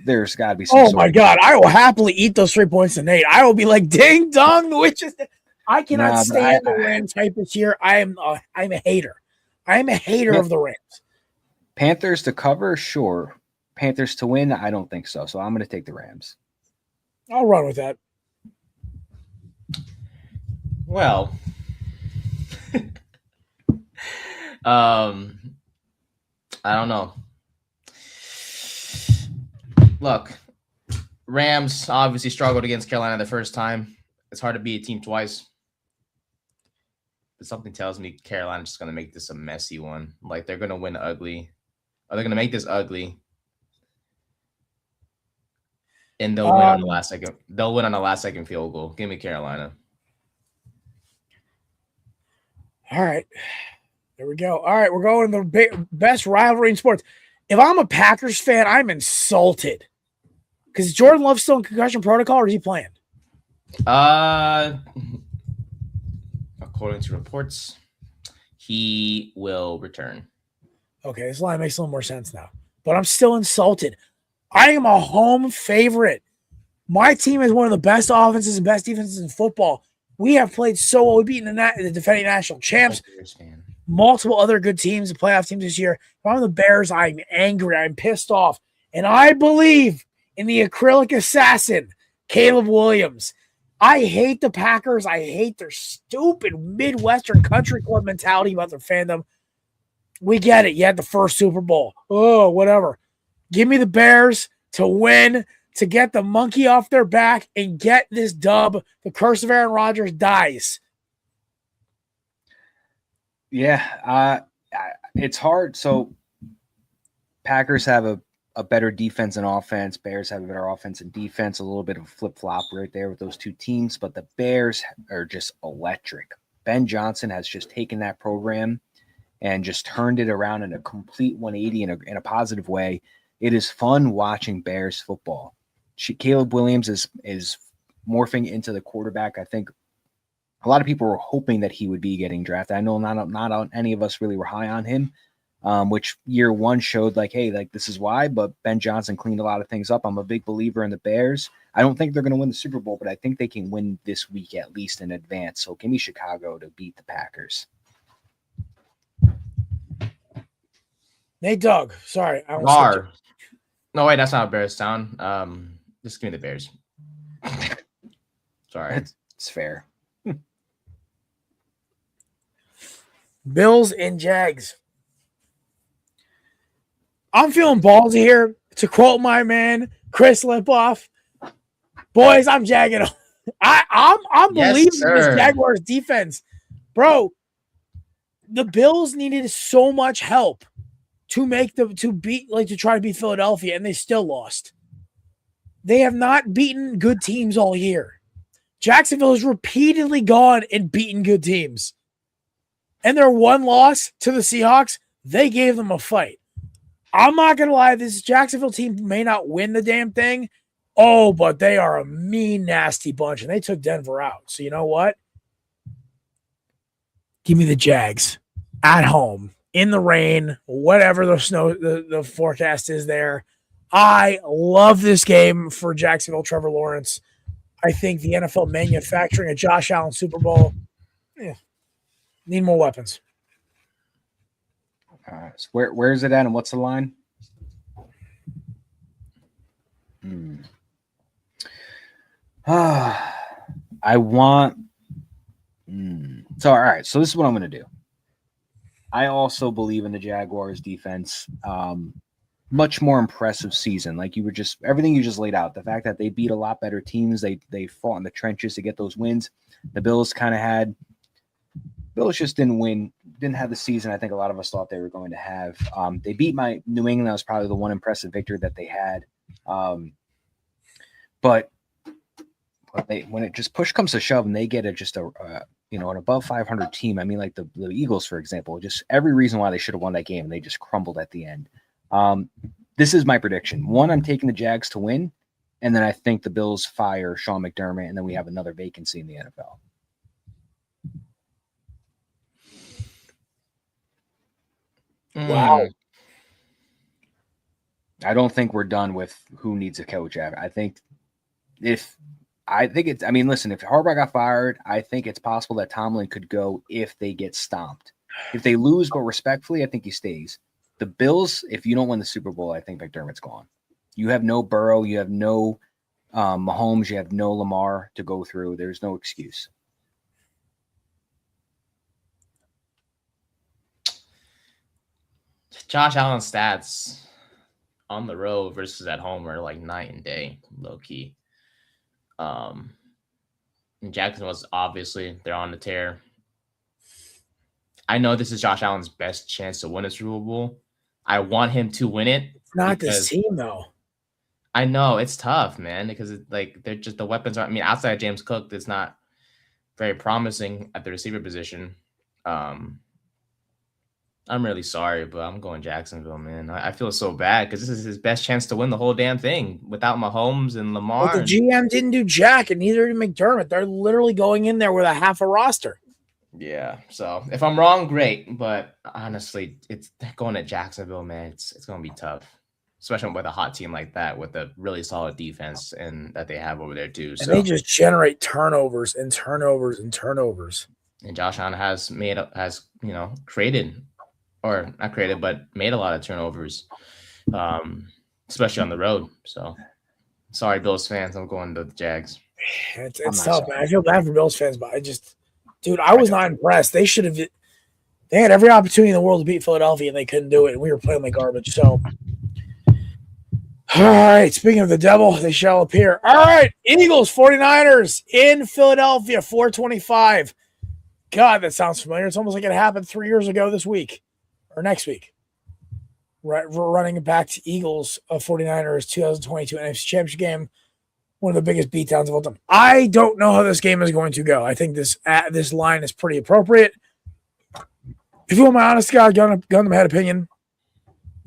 Speaker 3: there's got to be some.
Speaker 1: Oh my God! I will happily eat those 3 points to Nate. I will be like, "Ding dong, the witches!" I cannot stand the Rams hype this year. I'm a hater. I'm a hater of the Rams.
Speaker 3: Panthers to cover, sure. Panthers to win, I don't think so. So I'm going to take the Rams.
Speaker 1: I'll run with that.
Speaker 5: Well, I don't know. Look, Rams obviously struggled against Carolina the first time. It's hard to beat a team twice. But something tells me Carolina's just going to make this a messy one. They're going to win ugly. Or they're going to make this ugly. And they'll win on the last second. They'll win on the last second field goal. Give me Carolina.
Speaker 1: All right. There we go. All right, we're going to the best rivalry in sports. If I'm a Packers fan, I'm insulted. Because is Jordan Love still in concussion protocol, or is he playing?
Speaker 5: According to reports, he will return.
Speaker 1: Okay, this line makes a little more sense now. But I'm still insulted. I am a home favorite. My team is one of the best offenses and best defenses in football. We have played so well. We've beaten the defending national champs. Multiple other good teams, the playoff teams this year. If I'm the Bears, I'm angry. I'm pissed off. And I believe in the acrylic assassin, Caleb Williams. I hate the Packers. I hate their stupid Midwestern country club mentality about their fandom. We get it. You had the first Super Bowl. Oh, whatever. Give me the Bears to win, to get the monkey off their back and get this dub. The curse of Aaron Rodgers dies.
Speaker 3: Yeah, it's hard. So Packers have a better defense and offense. Bears have a better offense and defense. A little bit of a flip-flop right there with those two teams. But the Bears are just electric. Ben Johnson has just taken that program and just turned it around in a complete 180 in a positive way. It is fun watching Bears football. Caleb Williams is morphing into the quarterback. I think a lot of people were hoping that he would be getting drafted. I know not any of us really were high on him, which year one showed this is why, but Ben Johnson cleaned a lot of things up. I'm a big believer in the Bears. I don't think they're going to win the Super Bowl, but I think they can win this week at least in advance. So give me Chicago to beat the Packers.
Speaker 1: Nate Dogg. Sorry.
Speaker 5: No, wait, that's not a Bears sound. Just give me the Bears. Sorry.
Speaker 3: It's fair.
Speaker 1: Bills and Jags. I'm feeling ballsy here. To quote my man, Chris Lipoff, boys, I'm jagging. I'm
Speaker 5: Yes,
Speaker 1: believing in this
Speaker 5: sir.
Speaker 1: Jaguars defense. Bro, the Bills needed so much help to try to beat Philadelphia, and they still lost. They have not beaten good teams all year. Jacksonville has repeatedly gone and beaten good teams. And their one loss to the Seahawks, they gave them a fight. I'm not going to lie, this Jacksonville team may not win the damn thing. Oh, but they are a mean, nasty bunch, and they took Denver out. So you know what? Give me the Jags at home, in the rain, whatever the forecast is there. I love this game for Jacksonville, Trevor Lawrence. I think the NFL manufacturing a Josh Allen Super Bowl, need more weapons.
Speaker 3: So where is it at and what's the line? I want. So, all right. So this is what I'm going to do. I also believe in the Jaguars defense. Much more impressive season. Like you were just everything you just laid out. The fact that they beat a lot better teams. They fought in the trenches to get those wins. The Bills just didn't win. Didn't have the season I think a lot of us thought they were going to have. They beat my New England. That was probably the one impressive victory that they had. But when it just push comes to shove and they get an above 500 team. I mean, like the Eagles, for example, just every reason why they should have won that game. And they just crumbled at the end. This is my prediction. One, I'm taking the Jags to win. And then I think the Bills fire Sean McDermott. And then we have another vacancy in the NFL.
Speaker 1: Wow.
Speaker 3: I don't think we're done with who needs a coach. Listen, if Harbaugh got fired, I think it's possible that Tomlin could go if they get stomped. If they lose, but respectfully, I think he stays. The Bills, if you don't win the Super Bowl, I think McDermott's gone. You have no Burrow, you have no Mahomes, you have no Lamar to go through. There's no excuse.
Speaker 5: Josh Allen's stats on the road versus at home are like night and day, low key. And Jacksonville's obviously they're on the tear. I know this is Josh Allen's best chance to win a Super Bowl. I want him to win it.
Speaker 1: It's not this team though.
Speaker 5: I know it's tough, man, because they're just the weapons aren't. I mean, outside of James Cook, it's not very promising at the receiver position. I'm really sorry, but I'm going Jacksonville, man. I feel so bad because this is his best chance to win the whole damn thing without Mahomes and Lamar.
Speaker 1: But the GM didn't do jack, and neither did McDermott. They're literally going in there with a half a roster.
Speaker 5: Yeah. So if I'm wrong, great. But honestly, it's going to Jacksonville, man. It's going to be tough, especially with a hot team like that with a really solid defense and that they have over there too.
Speaker 1: And they just generate turnovers and turnovers and turnovers.
Speaker 5: And Josh Allen has created. Or not created, but made a lot of turnovers, especially on the road. So, sorry, Bills fans. I'm going to the Jags.
Speaker 1: It's tough, man. I feel bad for Bills fans, but I was not impressed. They should have. They had every opportunity in the world to beat Philadelphia, and they couldn't do it. And we were playing like garbage. So, all right. Speaking of the devil, they shall appear. All right, Eagles, 49ers in Philadelphia, 4:25. God, that sounds familiar. It's almost like it happened 3 years ago this week. Or next week. Right, we're running it back to Eagles of 49ers 2022 NFC Championship game. One of the biggest beatdowns of all time. I don't know how this game is going to go. I think this line is pretty appropriate. If you want my honest gun to my head opinion,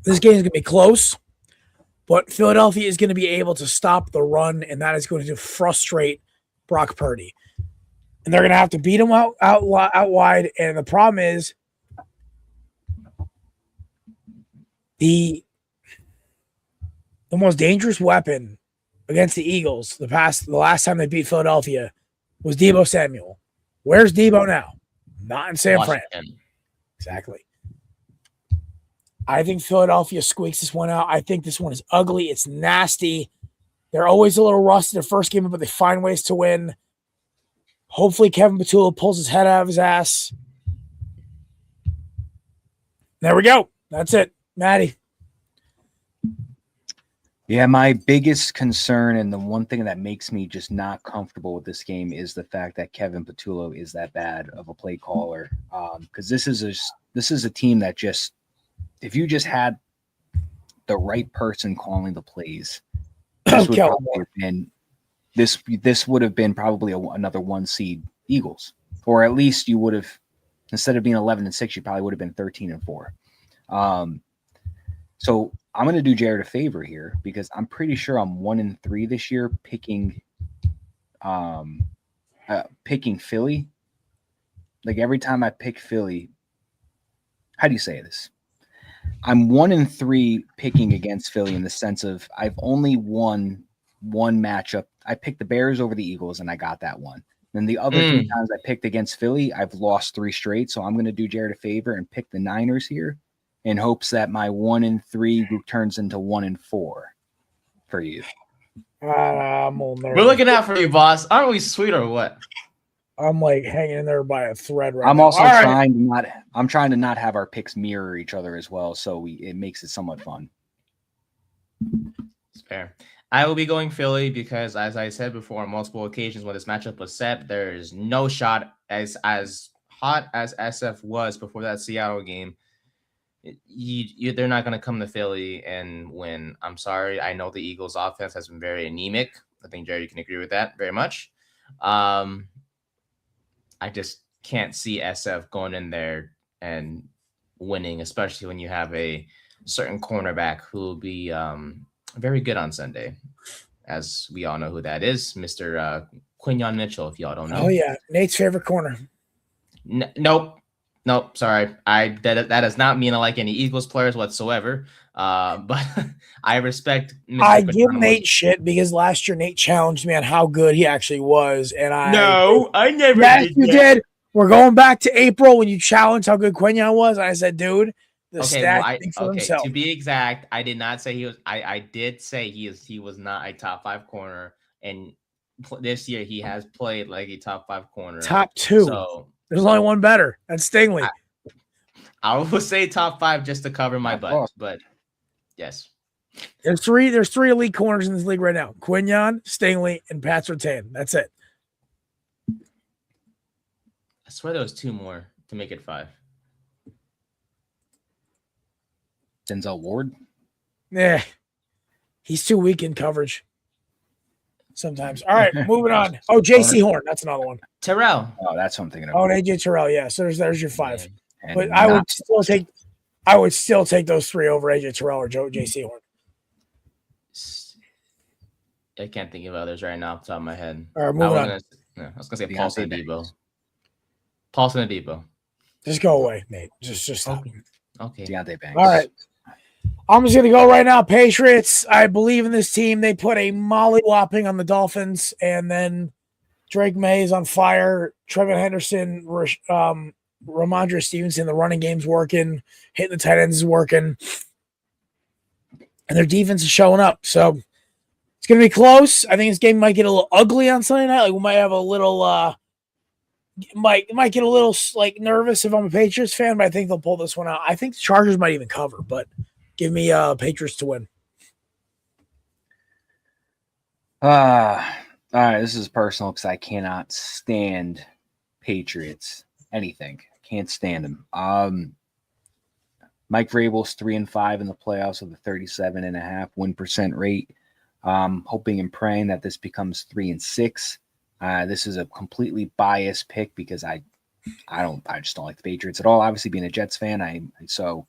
Speaker 1: this game is going to be close, but Philadelphia is going to be able to stop the run, and that is going to frustrate Brock Purdy. And they're going to have to beat him out wide, and the problem is the most dangerous weapon against the Eagles the last time they beat Philadelphia was Deebo Samuel. Where's Deebo now? Not in San Fran. Exactly. I think Philadelphia squeaks this one out. I think this one is ugly. It's nasty. They're always a little rusty their first game, but they find ways to win. Hopefully Kevin Patula pulls his head out of his ass. There we go. That's it. Maddie.
Speaker 3: Yeah, my biggest concern and the one thing that makes me just not comfortable with this game is the fact that Kevin Patullo is that bad of a play caller. Because this is a team that just, if you just had the right person calling the plays, this would probably have been this would have been probably another 1 seed Eagles, or at least you would have, instead of being 11-6, you probably would have been 13-4. So I'm going to do Jared a favor here because I'm pretty sure I'm 1-3 this year picking Philly. Like every time I pick Philly, how do you say this? I'm 1-3 picking against Philly in the sense of I've only won one matchup. I picked the Bears over the Eagles and I got that one. Then the other 3 times I picked against Philly, I've lost 3 straight. So I'm going to do Jared a favor and pick the Niners here in hopes that my 1-3 turns into 1-4 for you.
Speaker 1: I'm
Speaker 5: We're looking out for you, boss. Aren't we sweet or what?
Speaker 1: I'm like hanging in there by a thread right
Speaker 3: I'm
Speaker 1: now.
Speaker 3: also trying to not have our picks mirror each other as well, so it makes it somewhat fun.
Speaker 5: It's fair. I will be going Philly because, as I said before on multiple occasions when this matchup was set, there is no shot as hot as SF was before that Seattle game. They're not going to come to Philly and win. I'm sorry. I know the Eagles' offense has been very anemic. I think, Jerry, you can agree with that very much. I just can't see SF going in there and winning, especially when you have a certain cornerback who will be very good on Sunday. As we all know who that is, Mr. Quinyon Mitchell, if y'all don't know.
Speaker 1: Oh, yeah. Nate's favorite corner.
Speaker 5: Nope. Sorry. That does not mean I like any Eagles players whatsoever. But I respect Mr.
Speaker 1: I give Nate shit because last year Nate challenged me on how good he actually was. And I
Speaker 5: never
Speaker 1: yes, you did. We're going back to April when you challenged how good Quinyon was. And I said, dude, himself.
Speaker 5: To be exact, I did not say he was. I did say he was not a top 5 corner, and this year he has played like a top 5 corner.
Speaker 1: Top 2.
Speaker 5: So
Speaker 1: there's only one better. That's Stingley.
Speaker 5: I will say top 5 just to cover my butt, but yes.
Speaker 1: There's three elite corners in this league right now: Quinyon, Stingley, and Pat Surtain. That's it.
Speaker 5: I swear there was 2 more to make it 5.
Speaker 3: Denzel Ward?
Speaker 1: Yeah. He's too weak in coverage sometimes. All right, moving on. Oh, J.C. Horn. That's another one.
Speaker 5: Terrell.
Speaker 3: Oh, that's what I'm thinking of.
Speaker 1: Oh, AJ Terrell. Yeah. So there's your 5.
Speaker 3: And
Speaker 1: but I would still take those 3 over AJ Terrell or J.C. Horn.
Speaker 5: I can't think of others right now off the top of my head.
Speaker 1: All right, moving on.
Speaker 5: I was gonna say Paulson Adebo. Paulson Adebo.
Speaker 1: Just go away, Nate. Just stop.
Speaker 5: Okay.
Speaker 3: Deontay Banks.
Speaker 1: All right. I'm just going to go right now. Patriots, I believe in this team. They put a molly-whopping on the Dolphins, and then Drake May is on fire. Trevin Henderson, Ramondre Stevenson, the running game's working. Hitting the tight ends is working. And their defense is showing up. So it's going to be close. I think this game might get a little ugly on Sunday night. Like we might have a little might get a little like nervous if I'm a Patriots fan, but I think they'll pull this one out. I think the Chargers might even cover, but give me Patriots to win.
Speaker 3: All right, this is personal because I cannot stand Patriots. Anything. Can't stand them. Mike Vrabel's 3-5 in the playoffs with a 37.5 win percent rate. Hoping and praying that this becomes 3-6. This is a completely biased pick because I just don't like the Patriots at all. Obviously, being a Jets fan, so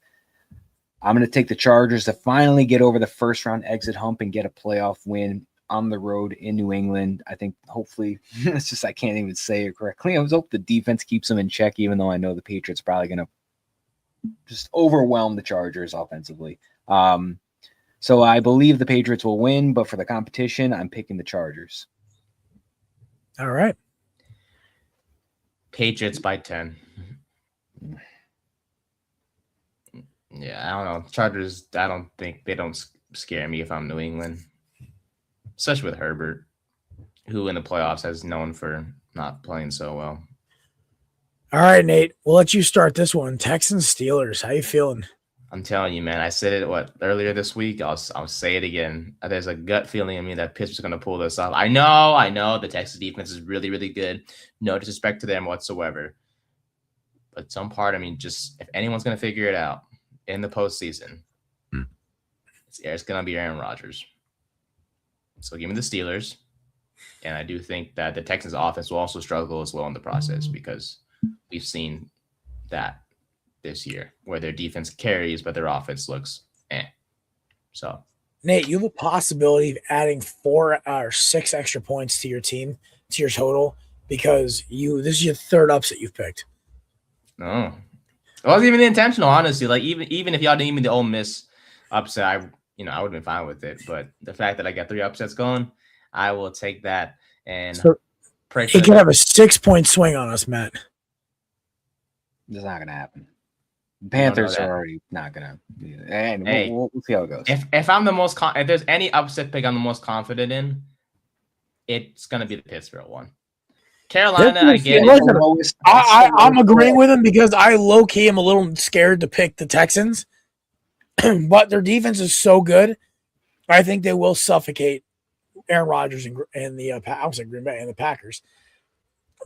Speaker 3: I'm going to take the Chargers to finally get over the first round exit hump and get a playoff win on the road in New England. I think hopefully it's just I can't even say it correctly. I hope the defense keeps them in check, even though I know the Patriots are probably going to just overwhelm the Chargers offensively. So I believe the Patriots will win, but for the competition, I'm picking the Chargers.
Speaker 1: All right.
Speaker 5: Patriots by 10. Yeah, I don't know. Chargers, I don't think they don't scare me if I'm New England, especially with Herbert, who in the playoffs has known for not playing so well.
Speaker 1: All right, Nate, we'll let you start this one. Texans, Steelers. How you feeling?
Speaker 5: I'm telling you, man. I said it earlier this week. I'll say it again. There's a gut feeling in me that Pittsburgh's going to pull this off. I know the Texas defense is really, really good. No disrespect to them whatsoever. But some part, I mean, just if anyone's going to figure it out in the postseason, it's going to be Aaron Rodgers. So give me the Steelers. And I do think that the Texans offense will also struggle as well in the process because we've seen that this year where their defense carries, but their offense looks So,
Speaker 1: Nate, you have a possibility of adding 4 or 6 extra points to your team, to your total, because this is your third upset you've picked.
Speaker 5: No, it wasn't even intentional, honestly. Like even if y'all didn't even the Ole Miss upset, I would have been fine with it. But the fact that I got 3 upsets going, I will take that and pray.
Speaker 1: He can have a 6-point swing on us, Matt.
Speaker 3: It's not gonna happen. Panthers are already not gonna. And we'll see how it goes.
Speaker 5: If I'm the most, if there's any upset pick I'm the most confident in, it's gonna be the Pittsburgh one. Carolina, I get it.
Speaker 1: I'm agreeing with him because I low key am a little scared to pick the Texans, but their defense is so good. I think they will suffocate Aaron Rodgers and the I was like Green Bay and the Packers.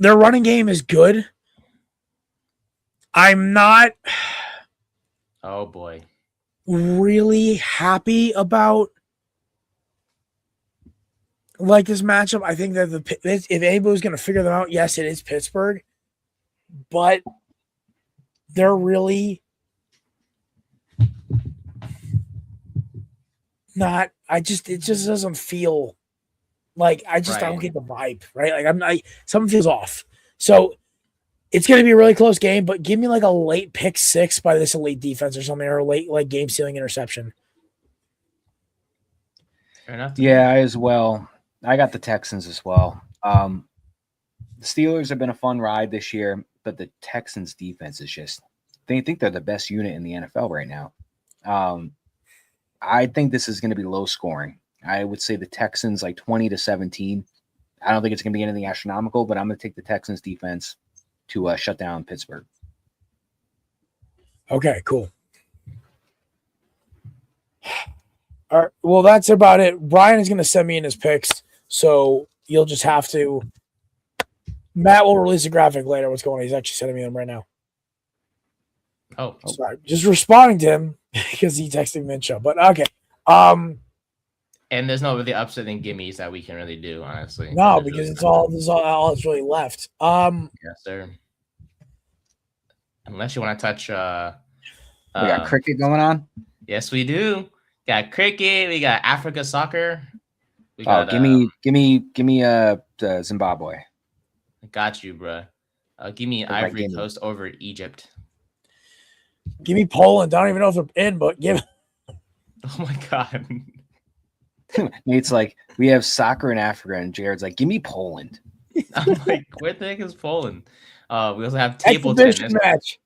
Speaker 1: Their running game is good. I'm not.
Speaker 5: Oh boy.
Speaker 1: Really happy about this matchup. I think that if anybody's going to figure them out, yes, it is Pittsburgh, but they're really not. It just doesn't feel like I don't get the vibe, right? Like something feels off. So it's going to be a really close game, but give me a late pick 6 by this elite defense or something, or a late game stealing interception.
Speaker 5: Fair enough.
Speaker 3: Yeah, I as well. I got the Texans as well. The Steelers have been a fun ride this year, but the Texans defense is just, they think they're the best unit in the NFL right now. I think this is going to be low scoring. I would say the Texans 20-17. I don't think it's going to be anything astronomical, but I'm going to take the Texans defense to shut down Pittsburgh.
Speaker 1: Okay, cool. All right, well, that's about it. Brian is going to send me in his picks, so you'll just have to. Matt will release a graphic later. What's going on? He's actually sending me them right now.
Speaker 5: Oh,
Speaker 1: sorry. Just responding to him because he texted me in show. But okay.
Speaker 5: And there's no really upsetting gimmies that we can really do, honestly.
Speaker 1: No, because this is all that's really left.
Speaker 5: Yes, sir. Unless you want to touch
Speaker 3: we got cricket going on?
Speaker 5: Yes, we do. Got cricket, we got Africa soccer. We got,
Speaker 3: give me Zimbabwe.
Speaker 5: I got you, bro. Give me Ivory Coast over Egypt.
Speaker 1: Give me Poland. I don't even know if they're in, but give.
Speaker 5: Oh my god.
Speaker 3: Nate's like, we have soccer in Africa, and Jared's like, give me Poland.
Speaker 5: I'm like, where the heck is Poland? We also have table tennis.
Speaker 1: Match.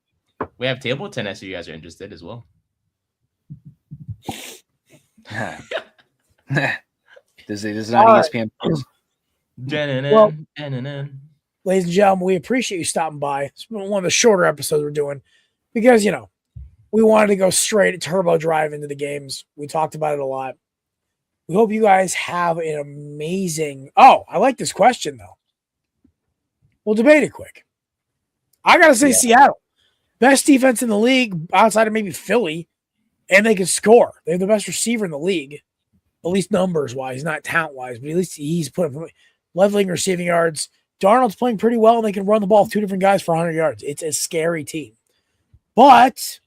Speaker 5: We have table tennis if you guys are interested as well.
Speaker 3: This is not ESPN.
Speaker 1: Well, ladies and gentlemen, we appreciate you stopping by. It's been one of the shorter episodes we're doing because, we wanted to go straight turbo drive into the games. We talked about it a lot. We hope you guys have an amazing. Oh, I like this question, though. We'll debate it quick. I got to say Seattle. Best defense in the league outside of maybe Philly, and they can score. They have the best receiver in the league, at least numbers-wise, not talent-wise, but at least he's putting leveling receiving yards. Darnold's playing pretty well, and they can run the ball with 2 different guys for 100 yards. It's a scary team. But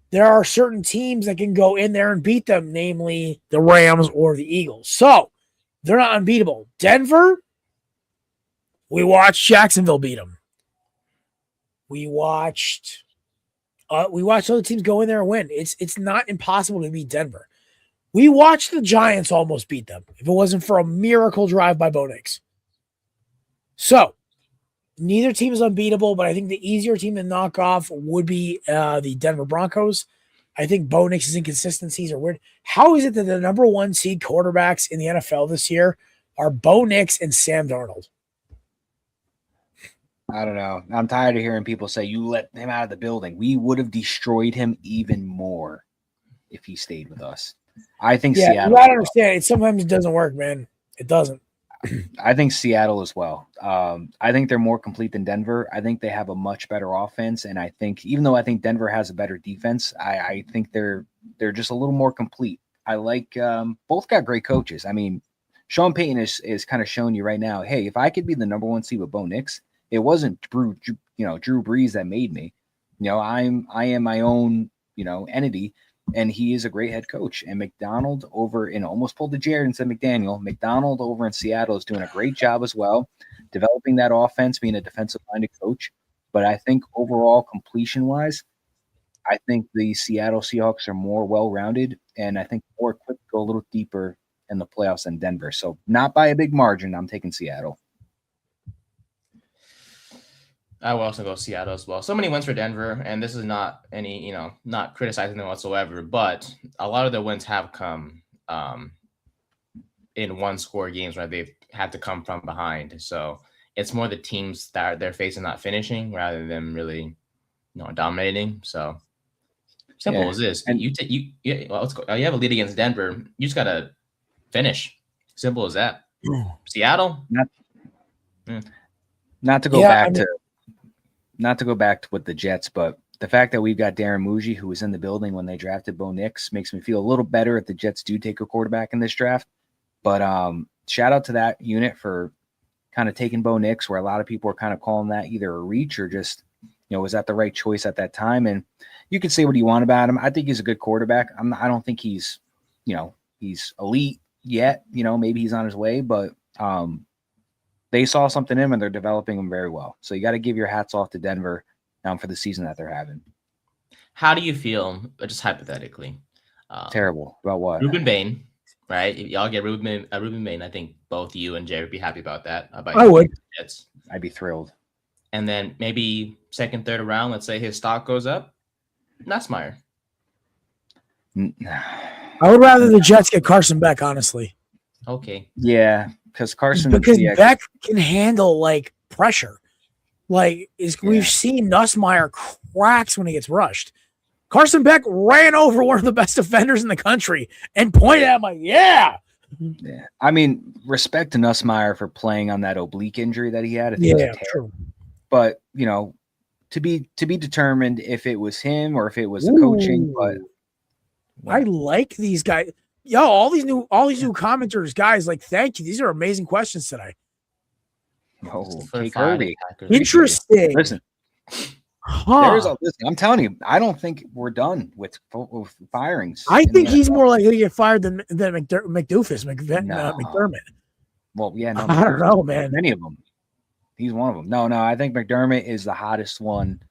Speaker 1: there are certain teams that can go in there and beat them, namely the Rams or the Eagles. So they're not unbeatable. Denver, we watched Jacksonville beat them. We watched other teams go in there and win. It's not impossible to beat Denver. We watched the Giants almost beat them if it wasn't for a miracle drive by Bo Nix. So neither team is unbeatable, but I think the easier team to knock off would be the Denver Broncos. I think Bo Nix's inconsistencies are weird. How is it that the number 1 seed quarterbacks in the NFL this year are Bo Nix and Sam Darnold?
Speaker 3: I don't know. I'm tired of hearing people say you let him out of the building. We would have destroyed him even more if he stayed with us. I think Seattle.
Speaker 1: You gotta understand. It sometimes doesn't work, man. It doesn't.
Speaker 3: I think Seattle as well. I think they're more complete than Denver. I think they have a much better offense, and I think even though I think Denver has a better defense, I think they're just a little more complete. I like both got great coaches. I mean, Sean Payton is kind of showing you right now. Hey, if I could be the number one seed with Bo Nix, it wasn't Drew Brees that made me. I am my own entity. And he is a great head coach. And McDonald almost pulled the Jared and said McDaniel. McDonald over in Seattle is doing a great job as well, developing that offense, being a defensive-minded coach. But I think overall, completion-wise, I think the Seattle Seahawks are more well-rounded, and I think more equipped to go a little deeper in the playoffs than Denver. So not by a big margin, I'm taking Seattle.
Speaker 5: I will also go Seattle as well. So many wins for Denver, and this is not any, not criticizing them whatsoever, but a lot of their wins have come in one-score games where they've had to come from behind. So it's more the teams that they're facing not finishing rather than really, dominating. So simple as this. And let's go. You have a lead against Denver. You just gotta finish. Simple as that. Seattle.
Speaker 3: Not to go back to. Not to go back to with the Jets, but the fact that we've got Darren Muji, who was in the building when they drafted Bo Nix, makes me feel a little better if the Jets do take a quarterback in this draft. But shout out to that unit for kind of taking Bo Nix, where a lot of people were kind of calling that either a reach or just, was that the right choice at that time? And you can say what you want about him. I think he's a good quarterback. I don't think he's, he's elite yet. Maybe he's on his way, but they saw something in him and they're developing him very well. So you got to give your hats off to Denver for the season that they're having.
Speaker 5: How do you feel, just hypothetically?
Speaker 3: Terrible. About what?
Speaker 5: Ruben Bain, right? If y'all get Ruben Bain, I think both you and Jay would be happy about that.
Speaker 1: I would.
Speaker 5: Jets.
Speaker 3: I'd be thrilled.
Speaker 5: And then maybe second, third round, let's say his stock goes up. Nussmeier.
Speaker 1: I would rather the Jets get Carson Beck, honestly.
Speaker 5: Okay.
Speaker 3: Yeah. Because
Speaker 1: Beck can handle pressure. We've seen Nussmeier cracks when he gets rushed. Carson Beck ran over one of the best defenders in the country and pointed at him yeah.
Speaker 3: I mean, respect to Nussmeier for playing on that oblique injury that he had.
Speaker 1: True.
Speaker 3: But to be determined if it was him or if it was the coaching. But
Speaker 1: I like these guys. Yo, all these new commenters, guys, thank you. These are amazing questions today.
Speaker 3: Oh, Kirby.
Speaker 1: Interesting.
Speaker 3: Listen, I'm telling you, I don't think we're done with firings.
Speaker 1: I think he's more likely to get fired than McDermott.
Speaker 3: Well, yeah, no,
Speaker 1: I don't know, man.
Speaker 3: Many of them. He's one of them. No, I think McDermott is the hottest one.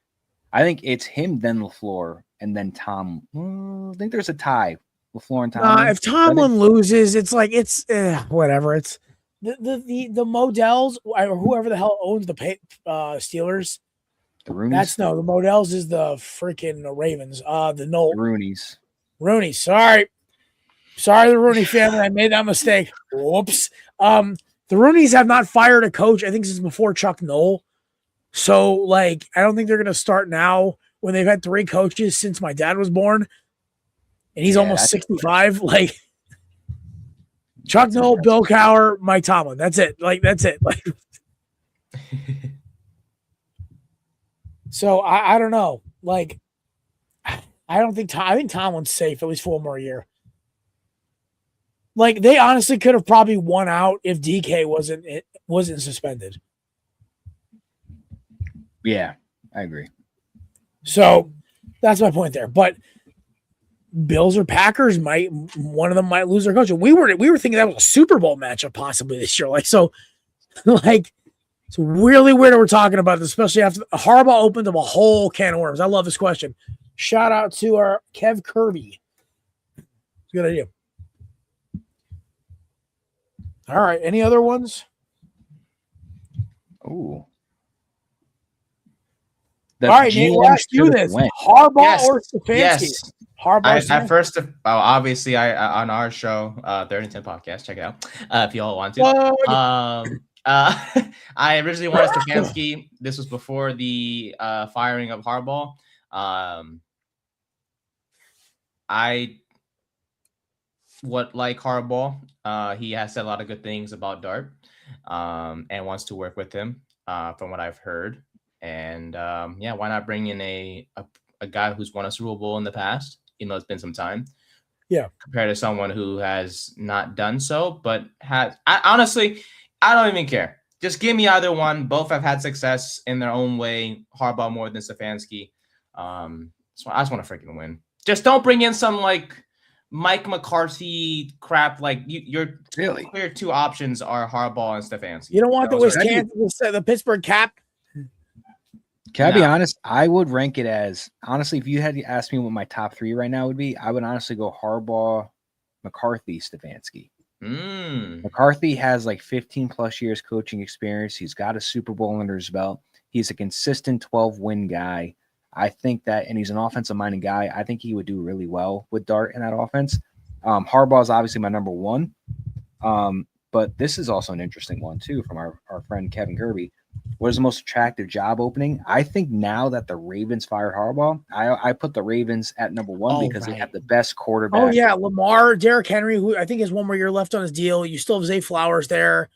Speaker 3: I think it's him, then LaFleur, and then Tom. I think there's a tie. LaFleur and Tomlin.
Speaker 1: If Tomlin loses, it's whatever. It's the Modells or whoever the hell owns the Steelers.
Speaker 3: The Rooneys.
Speaker 1: The Modells is the freaking Ravens. The
Speaker 3: Rooneys.
Speaker 1: Sorry, the Rooney family. I made that mistake. Whoops. The Rooneys have not fired a coach, I think, since before Chuck Noll. So, I don't think they're going to start now when they've had 3 coaches since my dad was born. And he's almost 65. Chuck Noll, Bill Cowher, Mike Tomlin. That's it. That's it. So I don't know. I think Tomlin's safe at least for 1 more year. They honestly could have probably won out if DK wasn't suspended.
Speaker 3: Yeah, I agree.
Speaker 1: So that's my point there. But Bills or Packers one of them might lose their coach. And we were thinking that was a Super Bowl matchup possibly this year. It's really weird that we're talking about this, especially after Harbaugh opened up a whole can of worms. I love this question. Shout out to our Kev Kirby. Good idea. All right. Any other ones?
Speaker 3: Ooh.
Speaker 1: All right, Nate, let's do this. Harbaugh or Stefanski?
Speaker 5: Yes.
Speaker 1: Harbaugh.
Speaker 5: Obviously, on our show, 30 and 10 podcast, check it out if you all want to. I originally wanted Stefanski. This was before the firing of Harbaugh. I would like Harbaugh. He has said a lot of good things about Dart, and wants to work with him, from what I've heard. And why not bring in a guy who's won a Super Bowl in the past, even though it's been some time.
Speaker 1: Yeah.
Speaker 5: Compared to someone who has not done so, but honestly, I don't even care. Just give me either one. Both have had success in their own way. Harbaugh more than Stefanski. So I just want to freaking win. Just don't bring in some like Mike McCarthy crap. Like your
Speaker 3: Really?
Speaker 5: clear two options are Harbaugh and Stefanski.
Speaker 1: You don't want the Pittsburgh Cap.
Speaker 3: Can I be honest? I would rank it as, honestly, if you had to ask me what my top 3 right now would be, I would honestly go Harbaugh, McCarthy, Stefanski. McCarthy has like 15 plus years coaching experience. He's got a Super Bowl under his belt. He's a consistent 12-win guy. I think that, and he's an offensive-minded guy. I think he would do really well with Dart in that offense. Harbaugh is obviously my number 1. But this is also an interesting one, too, from our friend Kevin Kirby. What is the most attractive job opening? I think now that the Ravens fired Harbaugh, I put the Ravens at number 1 because they have the best quarterback.
Speaker 1: Oh, yeah. Lamar, Derrick Henry, who I think has one more year left on his deal. You still have Zay Flowers there.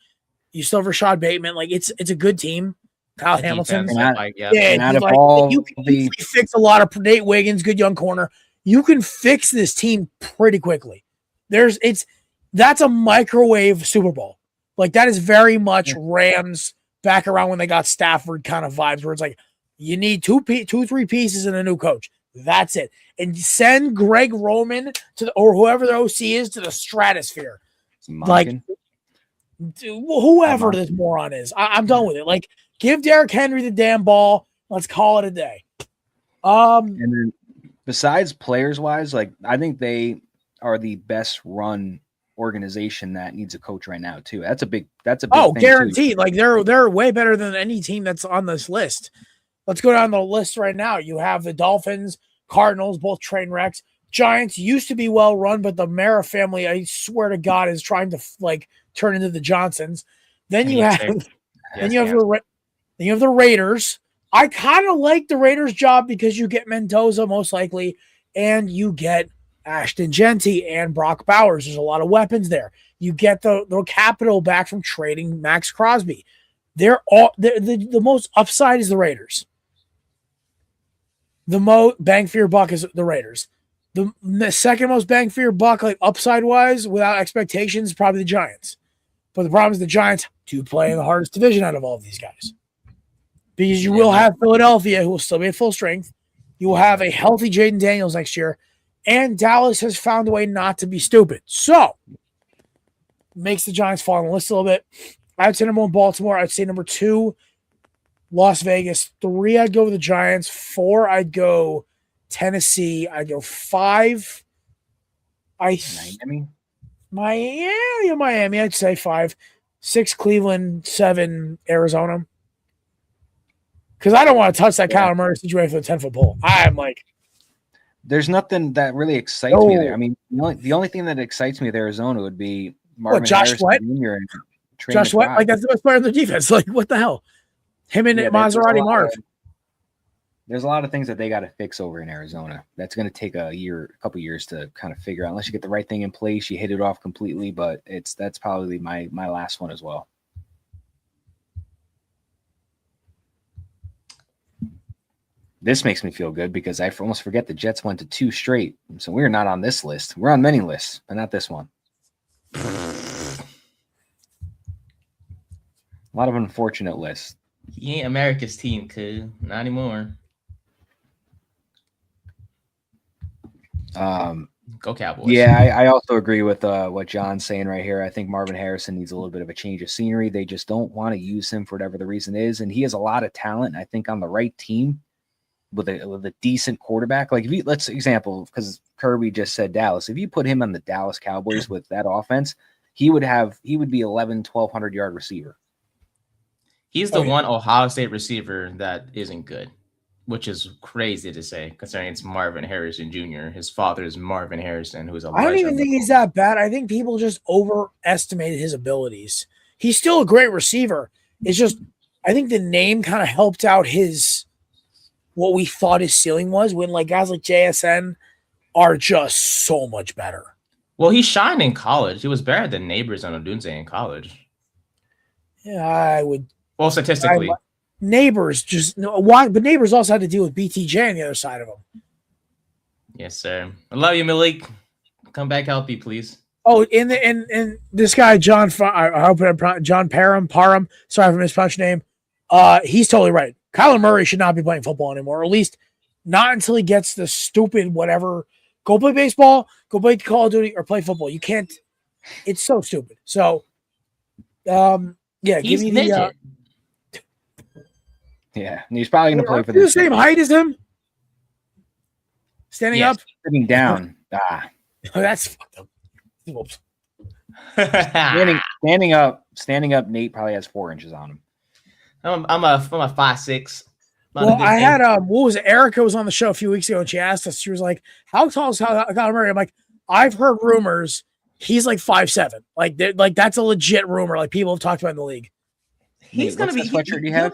Speaker 1: You still have Rashad Bateman. Like, it's a good team. Kyle Hamilton. You can fix a lot of Nate Wiggins, good young corner. You can fix this team pretty quickly. That's a microwave Super Bowl. Like, that is very much Rams back around when they got Stafford kind of vibes, where it's like you need 2-3 pieces and a new coach. That's it. And send Greg Roman or whoever the OC is to the stratosphere. Like whoever this moron is. I'm done with it. Like, give Derrick Henry the damn ball. Let's call it a day.
Speaker 3: And then besides players wise, like I think they are the best run organization that needs a coach right now too. That's a big thing
Speaker 1: guaranteed.
Speaker 3: Too.
Speaker 1: Like they're way better than any team that's on this list. Let's go down the list right now. You have the Dolphins, Cardinals, both train wrecks. Giants used to be well run, but the Mara family, I swear to God, is trying to like turn into the Johnsons. Then you have the Raiders. I kind of like the Raiders job because you get Mendoza most likely, and you get Ashton Genty and Brock Bowers. There's a lot of weapons there. You get the capital back from trading Max Crosby. The most upside is the Raiders. The most bang for your buck is the Raiders. The second most bang for your buck, like upside wise, without expectations, probably the Giants. But the problem is the Giants do play in the hardest division out of all of these guys. Because you will have Philadelphia, who will still be at full strength. You will have a healthy Jaden Daniels next year. And Dallas has found a way not to be stupid. So, makes the Giants fall on the list a little bit. I'd say number 1, Baltimore. I'd say number 2, Las Vegas. 3, I'd go with the Giants. 4, I'd go Tennessee. I'd go 5. Miami. I'd say 5. 6, Cleveland. 7, Arizona. Because I don't want to touch that Kyler Murray situation for the 10-foot pole. I'm like,
Speaker 3: there's nothing that really excites me there. I mean, the only thing that excites me with Arizona would be Marvin Harrison Jr. and
Speaker 1: Josh Sweat. Like, that's the best player on the defense. Like, what the hell? Him and Maserati Marv.
Speaker 3: There's a lot of things that they got to fix over in Arizona. That's going to take a couple years to kind of figure out. Unless you get the right thing in place, you hit it off completely. But that's probably my last one as well. This makes me feel good because I almost forget the Jets went to 2 straight. So we're not on this list. We're on many lists, but not this one. A lot of unfortunate lists.
Speaker 5: He ain't America's team, kid. Not anymore. Go Cowboys.
Speaker 3: Yeah, I also agree with what John's saying right here. I think Marvin Harrison needs a little bit of a change of scenery. They just don't want to use him for whatever the reason is. And he has a lot of talent. I think on the right team, with a decent quarterback, like let's example, because Kirby just said Dallas. If you put him on the Dallas Cowboys with that offense, he would be 1,200 yard receiver.
Speaker 5: He's the one Ohio State receiver that isn't good, which is crazy to say, considering it's Marvin Harrison Jr. His father is Marvin Harrison, who's
Speaker 1: I don't even think he's that bad. I think people just overestimated his abilities. He's still a great receiver. It's just, I think the name kind of helped out what we thought his ceiling was when like guys like JSN are just so much better.
Speaker 5: Well, he shined in college. He was better than Neighbors on Odunze in college.
Speaker 1: Yeah, I would.
Speaker 5: Well, statistically.
Speaker 1: Neighbors just why, but Neighbors also had to deal with BTJ on the other side of him.
Speaker 5: Yes, sir. I love you, Malik. Come back healthy, please.
Speaker 1: Oh, and this guy John, I hope I'm John Parham. Sorry for mispronouncing your name. He's totally right. Kyler Murray should not be playing football anymore, or at least not until he gets the stupid whatever. Go play baseball, go play Call of Duty, or play football. You can't. It's so stupid. So, yeah,
Speaker 5: He's
Speaker 1: give me the.
Speaker 3: Yeah, and he's probably going to play for
Speaker 1: the same height as him. Standing up,
Speaker 3: sitting down.
Speaker 1: Oh, that's fucked up. Whoops.
Speaker 3: Standing up. Nate probably has 4 inches on him.
Speaker 5: I'm a 5'6".
Speaker 1: Well, I had what was it? Erica was on the show a few weeks ago, and she asked us. She was like, "How tall is Kyler Murray?" I'm like, "I've heard rumors he's like 5'7". Like that's a legit rumor. Like people have talked about in the league.
Speaker 5: He's going to be.
Speaker 3: Sweatshirt you have?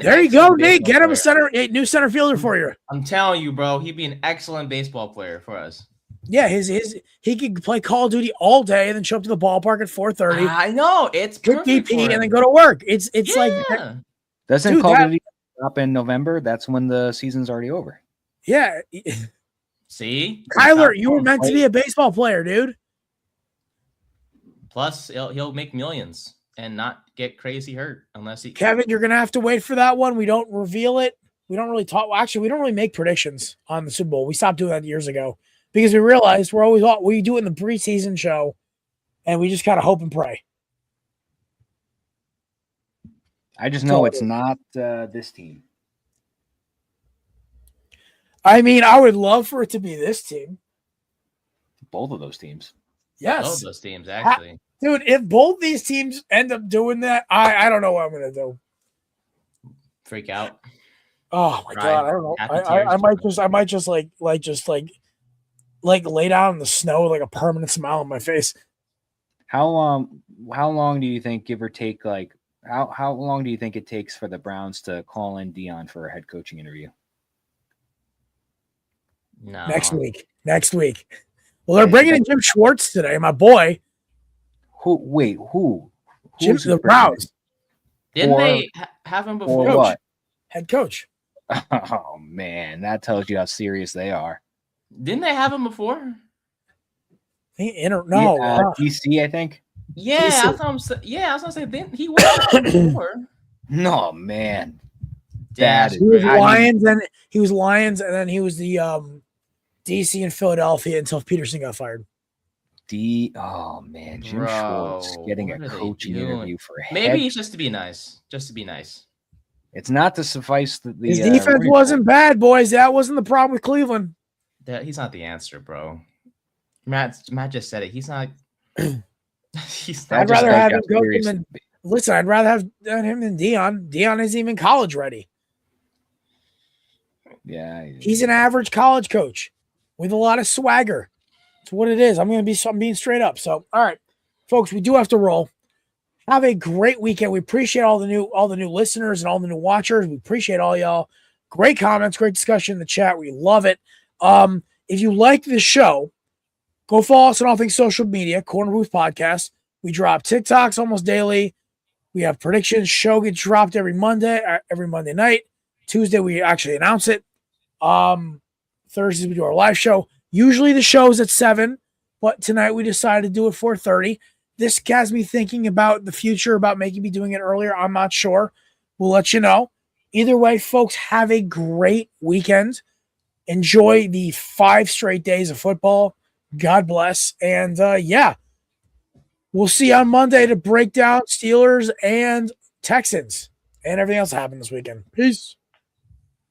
Speaker 1: There you go, Nate. Get him a new center fielder for you.
Speaker 5: I'm telling you, bro. He'd be an excellent baseball player for us.
Speaker 1: Yeah, he could play Call of Duty all day and then show up to the ballpark at 4:30.
Speaker 5: I know it's
Speaker 1: good DP and then go to work. It's like
Speaker 3: doesn't Call of Duty up in November? That's when the season's already over.
Speaker 1: Yeah.
Speaker 5: See,
Speaker 1: Kyler, you were meant to be a baseball player, dude.
Speaker 5: Plus, he'll make millions and not get crazy hurt unless he.
Speaker 1: Kevin, you're gonna have to wait for that one. We don't reveal it. We don't really talk. Well, actually, we don't really make predictions on the Super Bowl. We stopped doing that years ago because we realized we do it in the preseason show, and we just kind of hope and pray.
Speaker 3: I just know it's not this team.
Speaker 1: I mean, I would love for it to be this team.
Speaker 3: Both of those teams.
Speaker 1: Yes.
Speaker 5: Both those teams, actually.
Speaker 1: Dude, if both these teams end up doing that, I don't know what I'm going to do.
Speaker 5: Freak out.
Speaker 1: Oh, my God. I don't know. I might just lay down in the snow with like a permanent smile on my face.
Speaker 3: How long do you think, give or take, like, how long do you think it takes for the Browns to call in Dion for a head coaching interview?
Speaker 5: No.
Speaker 1: Next week. Well, they're bringing in Jim Schwartz today, my boy.
Speaker 3: Who?
Speaker 1: Jim, the Browns.
Speaker 5: Didn't they have him before?
Speaker 3: Or what?
Speaker 1: Head coach.
Speaker 3: Oh, man. That tells you how serious they are.
Speaker 5: Didn't they have him before?
Speaker 3: DC, I think.
Speaker 5: Yeah, I was going to say, he was before.
Speaker 3: No, man.
Speaker 1: He was Lions, and then he was the DC in Philadelphia until Peterson got fired.
Speaker 3: Oh man, Jim Schwartz getting a coaching interview for a
Speaker 5: maybe it's just to be nice.
Speaker 3: It's not to suffice the
Speaker 1: his defense wasn't bad, boys. That wasn't the problem with Cleveland.
Speaker 5: He's not the answer, bro. Matt just said it. He's not.
Speaker 1: I'd rather have him go than. Listen, I'd rather have him than Dion. Dion isn't even college ready.
Speaker 3: Yeah,
Speaker 1: he's an average college coach with a lot of swagger. It's what it is. I'm being straight up. So, all right, folks, we do have to roll. Have a great weekend. We appreciate all the new listeners and all the new watchers. We appreciate all y'all. Great comments, great discussion in the chat. We love it. If you like the show, go follow us on all things social media, Korner Booth Podcast. We drop TikToks almost daily. We have predictions. Show gets dropped every Monday night. Tuesday, we actually announce it. Thursdays, we do our live show. Usually the show's at 7, but tonight we decided to do it 4:30. This has me thinking about the future, about maybe doing it earlier. I'm not sure. We'll let you know. Either way, folks, have a great weekend. Enjoy the 5 straight days of football. God bless. And, we'll see you on Monday to break down Steelers and Texans and everything else that happened this weekend. Peace.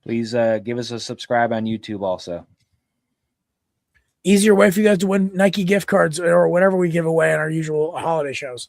Speaker 3: Please give us a subscribe on YouTube also.
Speaker 1: Easier way for you guys to win Nike gift cards or whatever we give away on our usual holiday shows.